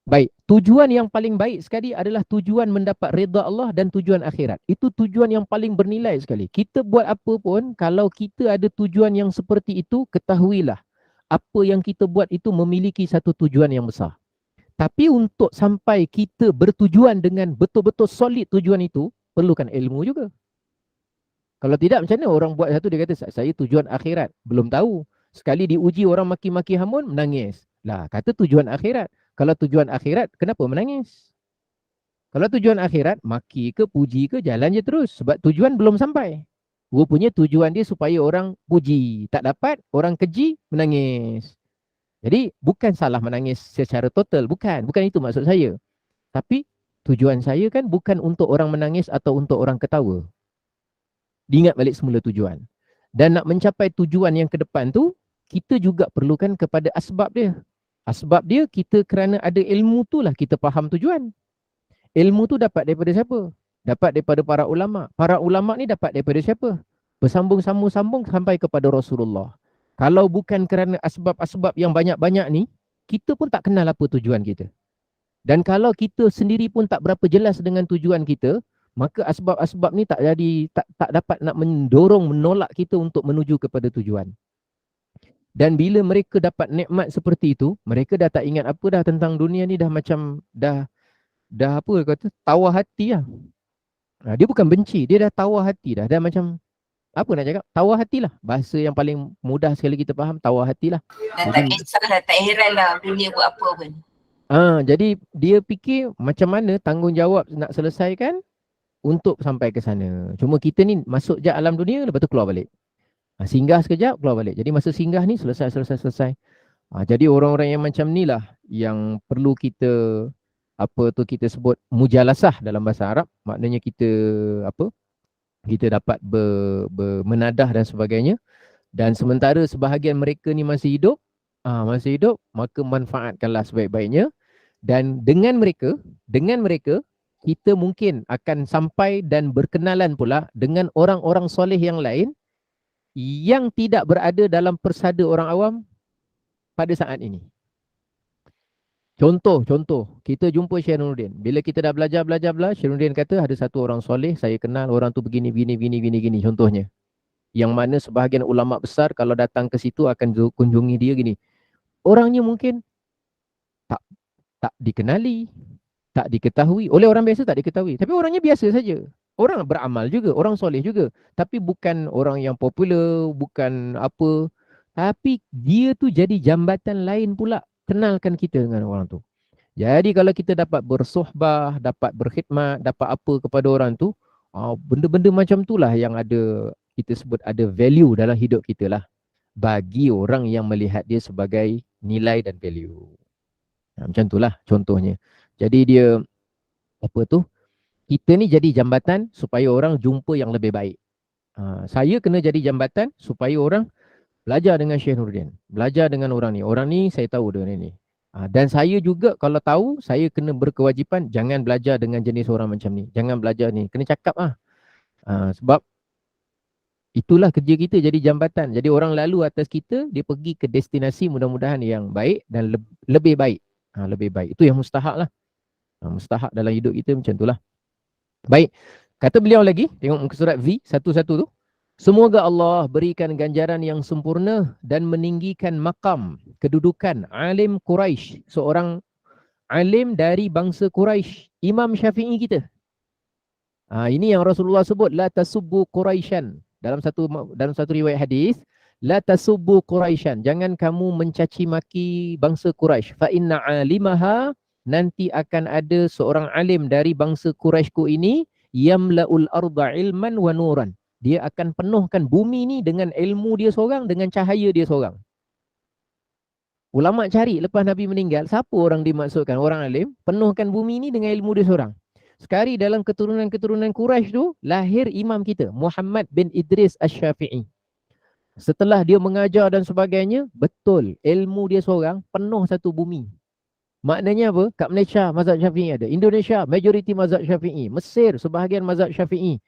Baik, tujuan yang paling baik sekali adalah tujuan mendapat redha Allah dan tujuan akhirat. Itu tujuan yang paling bernilai sekali. Kita buat apa pun, kalau kita ada tujuan yang seperti itu, ketahuilah apa yang kita buat itu memiliki satu tujuan yang besar. Tapi untuk sampai kita bertujuan dengan betul-betul solid tujuan itu, perlukan ilmu juga. Kalau tidak, macam mana orang buat satu, dia kata, saya tujuan akhirat. Belum tahu. Sekali diuji orang maki-maki hamun, menangis. Lah, kata tujuan akhirat. Kalau tujuan akhirat, kenapa menangis? Kalau tujuan akhirat, maki ke, puji ke, jalan je terus. Sebab tujuan belum sampai. Rupanya tujuan dia supaya orang puji. Tak dapat, orang keji, menangis. Jadi, bukan salah menangis secara total. Bukan itu maksud saya. Tapi, tujuan saya kan bukan untuk orang menangis atau untuk orang ketawa. Diingat balik semula tujuan. Dan nak mencapai tujuan yang ke depan tu, kita juga perlukan kepada asbab dia. Asbab dia, kita kerana ada ilmu tu lah kita faham tujuan. Ilmu tu dapat daripada siapa? Dapat daripada para ulama. Para ulama ni dapat daripada siapa? Bersambung-sambung sampai kepada Rasulullah. Kalau bukan kerana asbab-asbab yang banyak-banyak ni, kita pun tak kenal apa tujuan kita. Dan kalau kita sendiri pun tak berapa jelas dengan tujuan kita, maka asbab-asbab ni tak dapat nak mendorong, menolak kita untuk menuju kepada tujuan. Dan bila mereka dapat nikmat seperti itu, mereka dah tak ingat apa dah tentang dunia ni, dah macam dah apa kata, tawar hati lah. Dia bukan benci, dia dah tawar hati dah. Dah macam, apa nak cakap? Tawar hati lah. Bahasa yang paling mudah sekali kita faham, tawar hati lah. Dan tak kisah lah, tak heran lah dunia buat apa pun. Jadi dia fikir macam mana tanggungjawab nak selesaikan untuk sampai ke sana. Cuma kita ni masuk je alam dunia, lepas tu keluar balik. Singgah sekejap, keluar balik. Jadi masa singgah ni selesai. Jadi orang-orang yang macam ni lah yang perlu kita, kita sebut mujalasah dalam bahasa Arab. Maknanya kita kita dapat menadah dan sebagainya. Dan sementara sebahagian mereka ni masih hidup, maka manfaatkanlah sebaik-baiknya. Dan dengan mereka, kita mungkin akan sampai dan berkenalan pula dengan orang-orang soleh yang lain yang tidak berada dalam persada orang awam pada saat ini. Contoh, kita jumpa Syekh Nuruddin. Bila kita dah belajar, Syekh Nuruddin kata ada satu orang soleh, saya kenal orang tu begini, contohnya. Yang mana sebahagian ulama besar kalau datang ke situ akan kunjungi dia gini. Orangnya mungkin tak dikenali, tak diketahui. Oleh orang biasa tak diketahui. Tapi orangnya biasa saja. Orang beramal juga, orang soleh juga. Tapi bukan orang yang popular, bukan apa. Tapi dia tu jadi jambatan lain pula. Kenalkan kita dengan orang tu. Jadi kalau kita dapat bersohbah, dapat berkhidmat, dapat apa kepada orang tu, benda-benda macam tu lah yang ada kita sebut ada value dalam hidup kita lah, bagi orang yang melihat dia sebagai nilai dan value. Macam itulah contohnya. Jadi dia apa tu, kita ni jadi jambatan supaya orang jumpa yang lebih baik. Saya kena jadi jambatan supaya orang belajar dengan Syekh Nurdin, belajar dengan orang ni saya tahu dia ni. Dan saya juga kalau tahu, saya kena berkewajipan jangan belajar dengan jenis orang macam ni, jangan belajar ni, kena cakap sebab itulah kerja kita jadi jambatan. Jadi orang lalu atas kita, dia pergi ke destinasi mudah-mudahan yang baik dan lebih baik. Lebih baik. Itu yang mustahak lah. Mustahak dalam hidup kita macam itulah. Baik. Kata beliau lagi, tengok muka surat V satu-satu tu. Semoga Allah berikan ganjaran yang sempurna dan meninggikan makam, kedudukan alim Quraisy, seorang alim dari bangsa Quraisy, Imam Syafi'i kita. Ini yang Rasulullah sebut, la tasubbu Quraisyan. Dalam satu riwayat hadis, la tasubbu Quraisyan, jangan kamu mencaci maki bangsa Quraisy. Fa inna alimaha, nanti akan ada seorang alim dari bangsa Quraisyku ini, yamla'ul arda ilman wa nuran. Dia akan penuhkan bumi ni dengan ilmu dia seorang, dengan cahaya dia seorang. Ulama cari lepas Nabi meninggal, siapa orang dimaksudkan? Orang alim, penuhkan bumi ni dengan ilmu dia seorang. Sekali dalam keturunan-keturunan Quraisy tu, lahir imam kita, Muhammad bin Idris Asy-Syafi'i. Setelah dia mengajar dan sebagainya, betul, ilmu dia seorang, penuh satu bumi. Maknanya apa? Kat Malaysia, mazhab Syafi'i ada. Indonesia, majoriti mazhab Syafi'i. Mesir, sebahagian mazhab Syafi'i.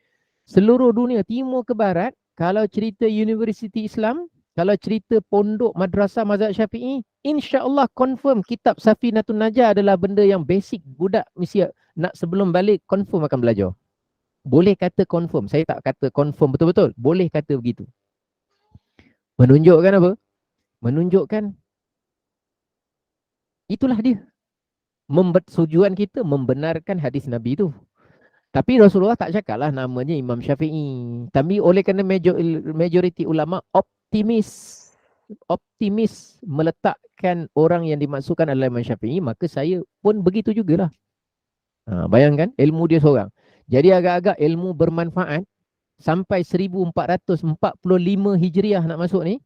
Seluruh dunia, timur ke barat, kalau cerita universiti Islam, kalau cerita pondok madrasah mazhab Syafi'i, insya-Allah confirm kitab Safinatun Najah adalah benda yang basic. Budak mesti nak sebelum balik confirm akan belajar. Boleh kata confirm, saya tak kata confirm betul-betul. Boleh kata begitu. Menunjukkan apa? Menunjukkan itulah dia. Tujuan kita membenarkan hadis Nabi itu. Tapi Rasulullah tak cakap lah namanya Imam Syafi'i. Tapi oleh kerana majoriti ulama optimis meletakkan orang yang dimaksudkan adalah Imam Syafi'i, maka saya pun begitu jugalah. Bayangkan ilmu dia seorang. Jadi agak-agak ilmu bermanfaat sampai 1445 Hijriah nak masuk ni,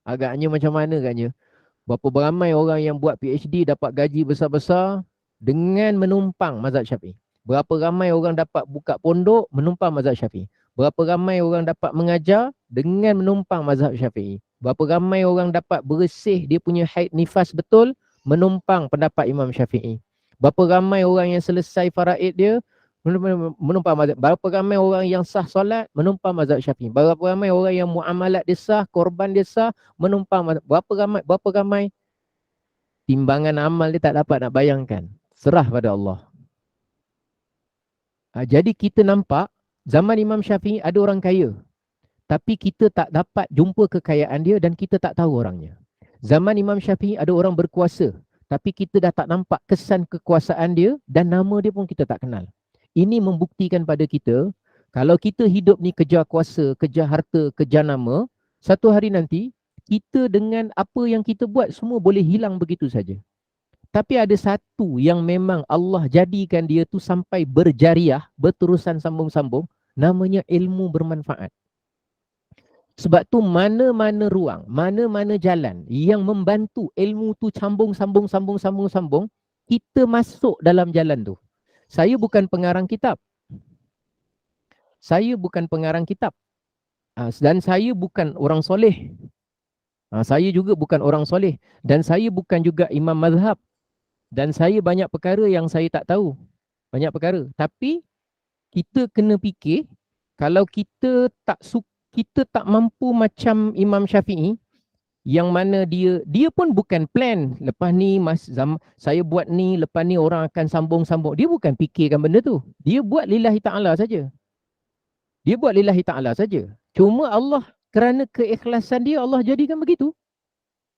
agaknya macam mana agaknya? Berapa beramai orang yang buat PhD dapat gaji besar-besar dengan menumpang mazhab Syafi'i. Berapa ramai orang dapat buka pondok menumpang mazhab Syafi'i. Berapa ramai orang dapat mengajar dengan menumpang mazhab Syafi'i. Berapa ramai orang dapat bersih dia punya haid nifas betul menumpang pendapat Imam Syafi'i. Berapa ramai orang yang selesai faraid dia menumpang mazhab. Berapa ramai orang yang sah solat menumpang mazhab Syafi'i. Berapa ramai orang yang muamalat dia sah, korban dia sah menumpang mazhab. Berapa ramai timbangan amal dia tak dapat nak bayangkan. Serah pada Allah. Jadi kita nampak zaman Imam Syafi'i ada orang kaya, tapi kita tak dapat jumpa kekayaan dia dan kita tak tahu orangnya. Zaman Imam Syafi'i ada orang berkuasa, tapi kita dah tak nampak kesan kekuasaan dia dan nama dia pun kita tak kenal. Ini membuktikan pada kita, kalau kita hidup ni kejar kuasa, kejar harta, kejar nama, satu hari nanti kita dengan apa yang kita buat semua boleh hilang begitu saja. Tapi ada satu yang memang Allah jadikan dia tu sampai berjariah, berterusan sambung-sambung, namanya ilmu bermanfaat. Sebab tu mana-mana ruang, mana-mana jalan yang membantu ilmu tu sambung, kita masuk dalam jalan tu. Saya bukan pengarang kitab. Dan saya bukan orang soleh. Saya juga bukan orang soleh. Dan saya bukan juga imam mazhab. Dan saya banyak perkara yang saya tak tahu. Banyak perkara. Tapi kita kena fikir, kalau kita tak mampu macam Imam Syafi'i, yang mana dia pun bukan plan lepas ni saya buat ni, lepas ni orang akan sambung-sambung. Dia bukan fikirkan benda tu. Dia buat lillahi ta'ala saja. Cuma Allah, kerana keikhlasan dia, Allah jadikan begitu.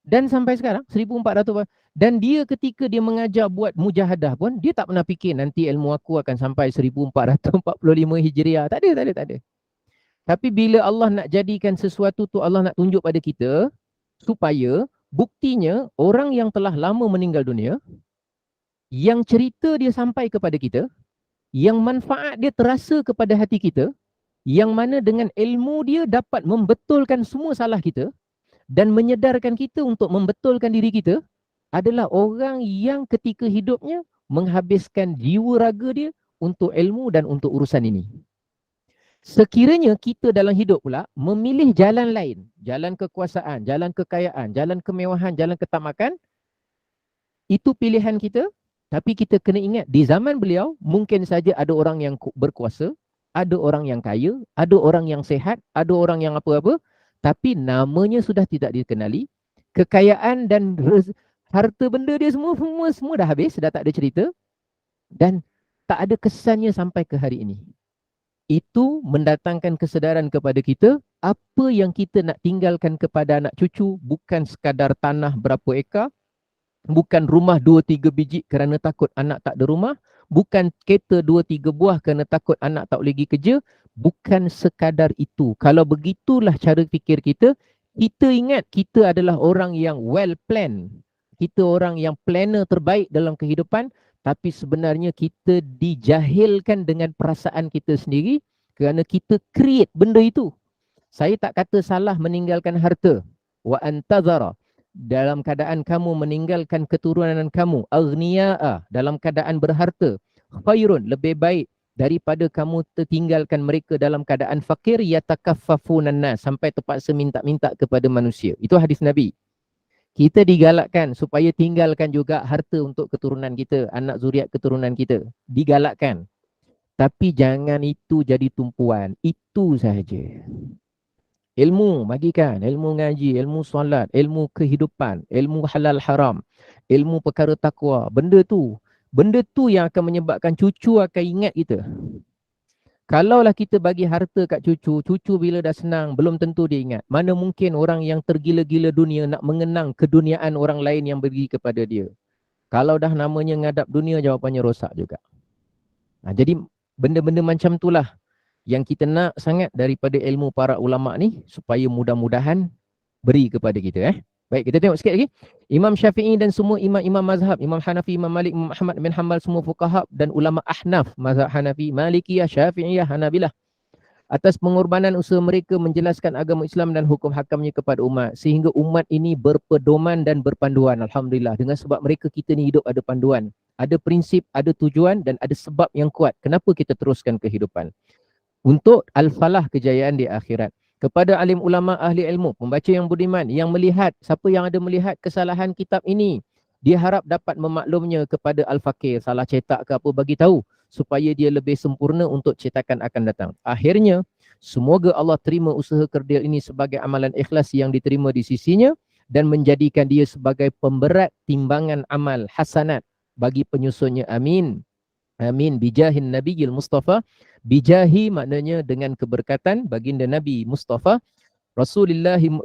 Dan sampai sekarang 1400. Dan dia ketika dia mengajar buat mujahadah pun, dia tak pernah fikir nanti ilmu aku akan sampai 1445 Hijriah. Tak ada. Tapi bila Allah nak jadikan sesuatu tu, Allah nak tunjuk pada kita, supaya buktinya orang yang telah lama meninggal dunia, yang cerita dia sampai kepada kita, yang manfaat dia terasa kepada hati kita, yang mana dengan ilmu dia dapat membetulkan semua salah kita dan menyedarkan kita untuk membetulkan diri kita, adalah orang yang ketika hidupnya menghabiskan jiwa raga dia untuk ilmu dan untuk urusan ini. Sekiranya kita dalam hidup pula memilih jalan lain, jalan kekuasaan, jalan kekayaan, jalan kemewahan, jalan ketamakan, itu pilihan kita. Tapi kita kena ingat, di zaman beliau mungkin saja ada orang yang berkuasa, ada orang yang kaya, ada orang yang sehat, ada orang yang apa-apa, tapi namanya sudah tidak dikenali. Kekayaan dan harta benda dia semua dah habis, dah tak ada cerita, dan tak ada kesannya sampai ke hari ini. Itu mendatangkan kesedaran kepada kita, apa yang kita nak tinggalkan kepada anak cucu bukan sekadar tanah berapa ekar, bukan rumah 2-3 biji kerana takut anak tak ada rumah, bukan kereta 2-3 buah kerana takut anak tak boleh pergi kerja, bukan sekadar itu. Kalau begitulah cara fikir kita, kita ingat kita adalah orang yang well planned, kita orang yang planner terbaik dalam kehidupan, tapi sebenarnya kita dijahilkan dengan perasaan kita sendiri kerana kita create benda itu. Saya tak kata salah meninggalkan harta. Wa antazara, dalam keadaan kamu meninggalkan keturunan kamu, aghniya'a, dalam keadaan berharta, khairun, lebih baik daripada kamu tertinggalkan mereka dalam keadaan fakir, yatakaffafunan nas, sampai terpaksa minta-minta kepada manusia. Itu hadis Nabi. Kita digalakkan supaya tinggalkan juga harta untuk keturunan kita, anak zuriat keturunan kita. Digalakkan. Tapi jangan itu jadi tumpuan. Itu sahaja. Ilmu bagikan, ilmu ngaji, ilmu solat, ilmu kehidupan, ilmu halal haram, ilmu perkara takwa. Benda tu yang akan menyebabkan cucu akan ingat kita. Kalaulah kita bagi harta kat cucu, cucu bila dah senang, belum tentu dia ingat. Mana mungkin orang yang tergila-gila dunia nak mengenang keduniaan orang lain yang beri kepada dia. Kalau dah namanya ngadap dunia, jawapannya rosak juga. Jadi benda-benda macam itulah yang kita nak sangat daripada ilmu para ulama ni, supaya mudah-mudahan beri kepada kita. Baik, kita tengok sikit lagi. Imam Syafi'i dan semua imam-imam mazhab, Imam Hanafi, Imam Malik, Imam Ahmad bin Hanbal, semua fuqaha dan ulama Ahnaf, mazhab Hanafi, Malikiyah, Syafi'iyah, Hanabilah, atas pengorbanan usaha mereka menjelaskan agama Islam dan hukum hakamnya kepada umat, sehingga umat ini berpedoman dan berpanduan. Alhamdulillah, dengan sebab mereka kita ni hidup ada panduan, ada prinsip, ada tujuan dan ada sebab yang kuat kenapa kita teruskan kehidupan. Untuk al-falah, kejayaan di akhirat. Kepada alim ulama ahli ilmu, pembaca yang budiman, yang melihat, siapa yang ada melihat kesalahan kitab ini, dia harap dapat memaklumnya kepada al-fakir, salah cetak ke apa, bagi tahu supaya dia lebih sempurna untuk cetakan akan datang. Akhirnya, semoga Allah terima usaha kerdil ini sebagai amalan ikhlas yang diterima di sisinya dan menjadikan dia sebagai pemberat timbangan amal hasanat bagi penyusunnya. Amin. Amin. Bijahin Nabiyil Mustafa. Bijahi maknanya dengan keberkatan baginda Nabi Mustafa, Rasulihil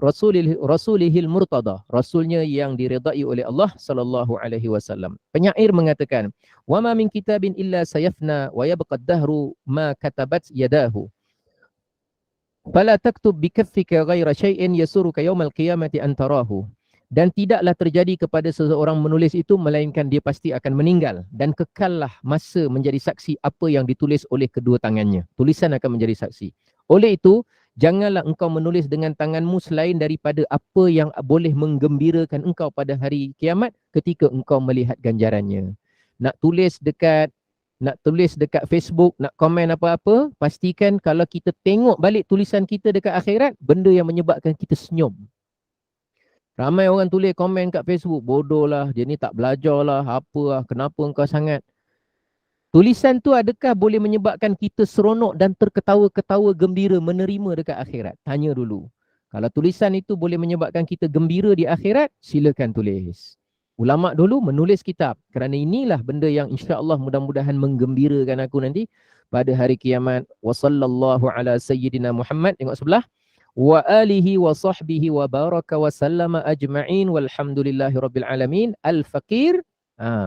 Murtada, Rasulnya yang diredai oleh Allah sallallahu alaihi wasallam. Penyair mengatakan, wa ma min kitabin illa sayafna wa yabqa ad-dahru ma katabat yadahu. Fala taktub bi kaffika ghaira syai'in yasuruka yaumal qiyamati an tarahu. Dan tidaklah terjadi kepada seseorang menulis itu melainkan dia pasti akan meninggal dan kekallah masa menjadi saksi apa yang ditulis oleh kedua tangannya. Tulisan akan menjadi saksi. Oleh itu, janganlah engkau menulis dengan tanganmu selain daripada apa yang boleh menggembirakan engkau pada hari kiamat ketika engkau melihat ganjarannya. Nak tulis dekat Facebook, nak komen apa-apa, pastikan kalau kita tengok balik tulisan kita dekat akhirat, benda yang menyebabkan kita senyum. Ramai orang tulis komen kat Facebook, bodoh lah, dia ni tak belajar lah, apa lah, kenapa engkau sangat. Tulisan tu adakah boleh menyebabkan kita seronok dan terketawa-ketawa gembira menerima dekat akhirat? Tanya dulu. Kalau tulisan itu boleh menyebabkan kita gembira di akhirat, silakan tulis. Ulama dulu menulis kitab kerana inilah benda yang insya-Allah mudah-mudahan menggembirakan aku nanti pada hari kiamat. Wa sallallahu ala sayyidina Muhammad, tengok sebelah. Wa alihi wa sahbihi wa baraka wa sallama ajma'in walhamdulillahi rabbil alamin. Al-fakir,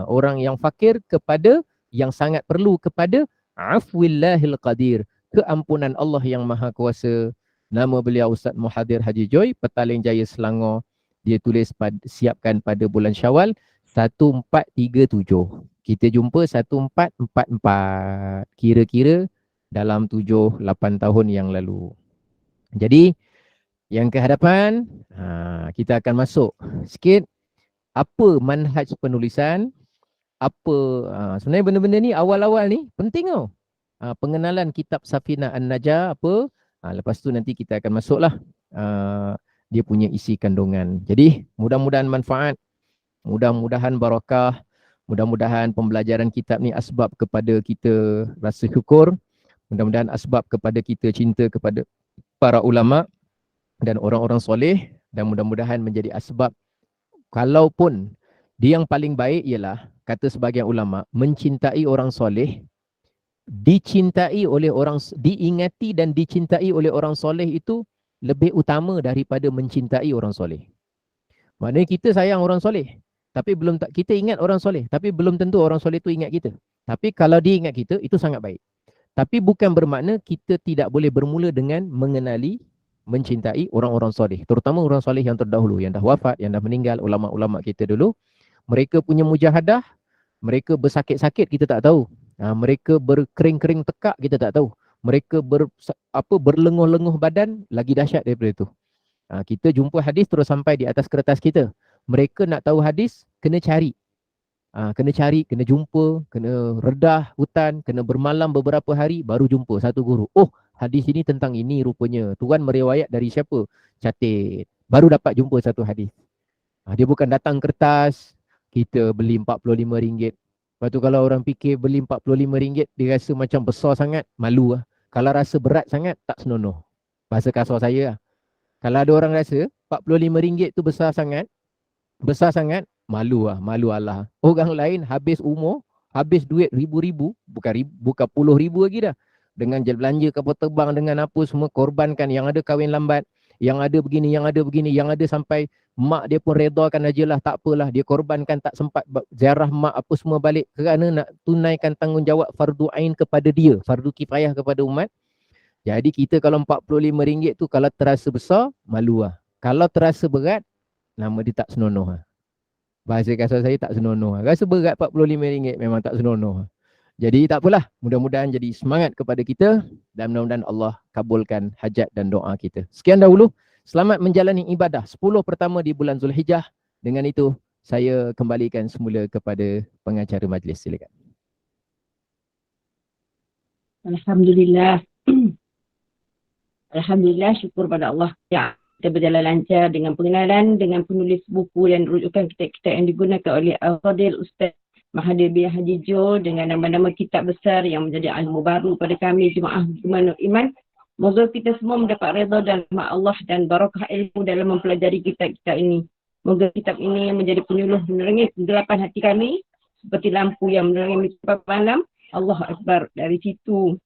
orang yang fakir kepada, yang sangat perlu kepada afwillahil qadir, keampunan Allah yang maha kuasa. Nama beliau Ustaz Muhadir Haji Joy, Petaling Jaya Selangor. Dia tulis siapkan pada bulan Syawal 1437. Kita jumpa 1444. Kira-kira dalam 7-8 tahun yang lalu. Jadi yang ke hadapan kita akan masuk sikit apa manhaj penulisan, apa sebenarnya benda-benda ni awal-awal ni penting tau. Pengenalan kitab Safinah An-Najah apa, lepas tu nanti kita akan masuklah dia punya isi kandungan. Jadi mudah-mudahan manfaat, mudah-mudahan barakah, mudah-mudahan pembelajaran kitab ni asbab kepada kita rasa syukur, mudah-mudahan asbab kepada kita cinta kepada para ulama dan orang-orang soleh, dan mudah-mudahan menjadi asbab, kalaupun dia yang paling baik ialah, kata sebagian ulama, mencintai orang soleh, dicintai oleh orang, diingati dan dicintai oleh orang soleh itu lebih utama daripada mencintai orang soleh. Maknanya kita sayang orang soleh, tapi belum tak, kita ingat orang soleh, tapi belum tentu orang soleh itu ingat kita. Tapi kalau dia ingat kita, itu sangat baik. Tapi bukan bermakna kita tidak boleh bermula dengan mengenali, mencintai orang-orang soleh, terutama orang soleh yang terdahulu, yang dah wafat, yang dah meninggal, ulama-ulama kita dulu. Mereka punya mujahadah, mereka bersakit-sakit kita tak tahu. Mereka berkering-kering tekak kita tak tahu. Mereka berlenguh-lenguh badan lagi dahsyat daripada itu. Kita jumpa hadis terus sampai di atas kertas kita. Mereka nak tahu hadis, kena cari. Kena jumpa, kena redah hutan, kena bermalam beberapa hari baru jumpa satu guru. Oh, hadis ini tentang ini rupanya. Tuan meriwayat dari siapa? Catat. Baru dapat jumpa satu hadis. Dia bukan datang kertas, kita beli RM45. Lepas tu kalau orang fikir beli RM45, dia rasa macam besar sangat, malu lah. Kalau rasa berat sangat, tak senonoh. Bahasa kasar saya lah. Kalau ada orang rasa RM45 tu besar sangat, malu lah, malu Allah. Orang lain habis umur, habis duit ribu-ribu, bukan puluh ribu lagi dah. Dengan belanja kapal terbang, dengan apa semua, korbankan. Yang ada kahwin lambat, yang ada begini, yang ada sampai mak dia pun redakan aja lah, tak apalah, dia korbankan, tak sempat ziarah mak apa semua balik kerana nak tunaikan tanggungjawab fardu ain kepada dia, fardu kifayah kepada umat. Jadi kita kalau RM45 tu kalau terasa besar, malu lah. Kalau terasa berat, nama dia tak senonoh lah. Bahasa kasar saya tak senonoh lah. Rasa berat RM45 memang tak senonoh lah. Jadi tak apalah, mudah-mudahan jadi semangat kepada kita dan mudah-mudahan Allah kabulkan hajat dan doa kita. Sekian dahulu, selamat menjalani ibadah 10 pertama di bulan Zulhijjah. Dengan itu, saya kembalikan semula kepada pengacara majlis. Silakan. Alhamdulillah. Alhamdulillah, syukur pada Allah. Ya, kita berjalan lancar dengan pengenalan, dengan penulis buku dan rujukan kitab-kitab yang digunakan oleh Al-Fadil Ustaz Mahathir bin Haji Jo dengan nama-nama kitab besar yang menjadi ilmu baru pada kami Jemaah Jumanul Iman. Moga kita semua mendapat redha dan rahmat Allah dan barakah ilmu dalam mempelajari kitab-kitab ini. Moga kitab ini menjadi penyuluh menerangi kegelapan hati kami seperti lampu yang menerangi malam. Allah Akbar. Dari situ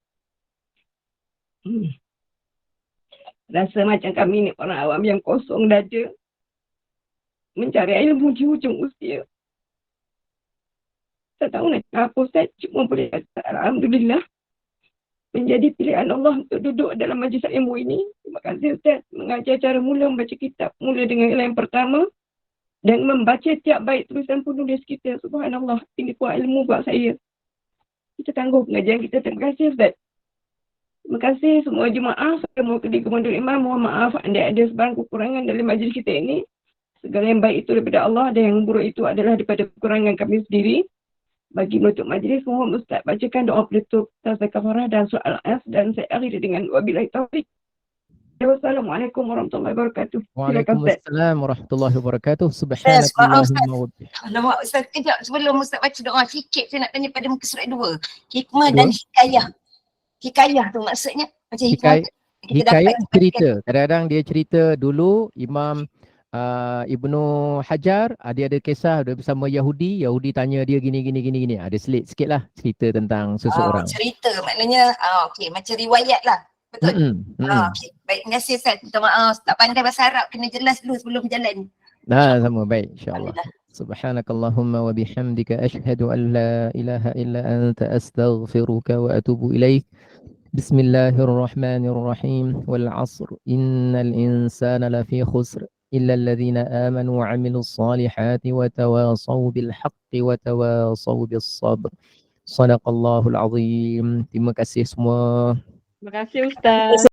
rasa macam kami ni orang awam yang kosong dada mencari ilmu di hujung usia. Tak tahu nak apa Ustaz, cuma boleh kata Alhamdulillah menjadi pilihan Allah untuk duduk dalam majlis ilmu ini. Terima kasih Ustaz mengajar cara mula membaca kitab, mula dengan yang pertama dan membaca tiap bait tulisan penulis kita. Subhanallah, ini kuat ilmu buat saya. Kita tangguh pengajian kita. Terima kasih Ustaz. Terima kasih semua jemaah. Saya mau ke Komando Imam. Mohon maaf anda ada sebarang kekurangan dalam majlis kita ini. Segala yang baik itu daripada Allah dan yang buruk itu adalah daripada kekurangan kami sendiri. Bagi menutup majlis, mohon Ustaz bacakan doa penutup Tazah Kafarah dan surah Al-As dan saya akhiri dengan wabillahi taufiq. Wassalamualaikum warahmatullahi wabarakatuh. Waalaikumsalam warahmatullahi wabarakatuh. Subhanallahumma wa bihamdihi. Alamak Ustaz, kejap sebelum Ustaz baca doa sikit saya nak tanya pada muka surat 2. Hikmah dan hikayah. Hikayah tu maksudnya macam hikayah cerita. Kadang-kadang dia cerita dulu Imam Ibnu Hajar, dia ada kisah dia bersama Yahudi tanya dia gini. Ada selit sikit lah cerita tentang seseorang. Cerita maknanya okey macam riwayat lah. Betul. Okey. Baik, terima kasih Ustaz. Minta maaf tak pandai bahasa Arab, kena jelas dulu sebelum berjalan. Sama baik insya-Allah. Subhanakallahumma wa bihamdika asyhadu an la ilaha illa anta astaghfiruka wa atubu ilaik. Bismillahirrahmanirrahim. Wal 'asr innal insana lafi khusr illa alladhina amanu wa 'amilus salihati wa tawasaw bil haqqi wa tawasaw bis sabr. Sadaqallahul azim. Terima kasih semua. Terima kasih Ustaz.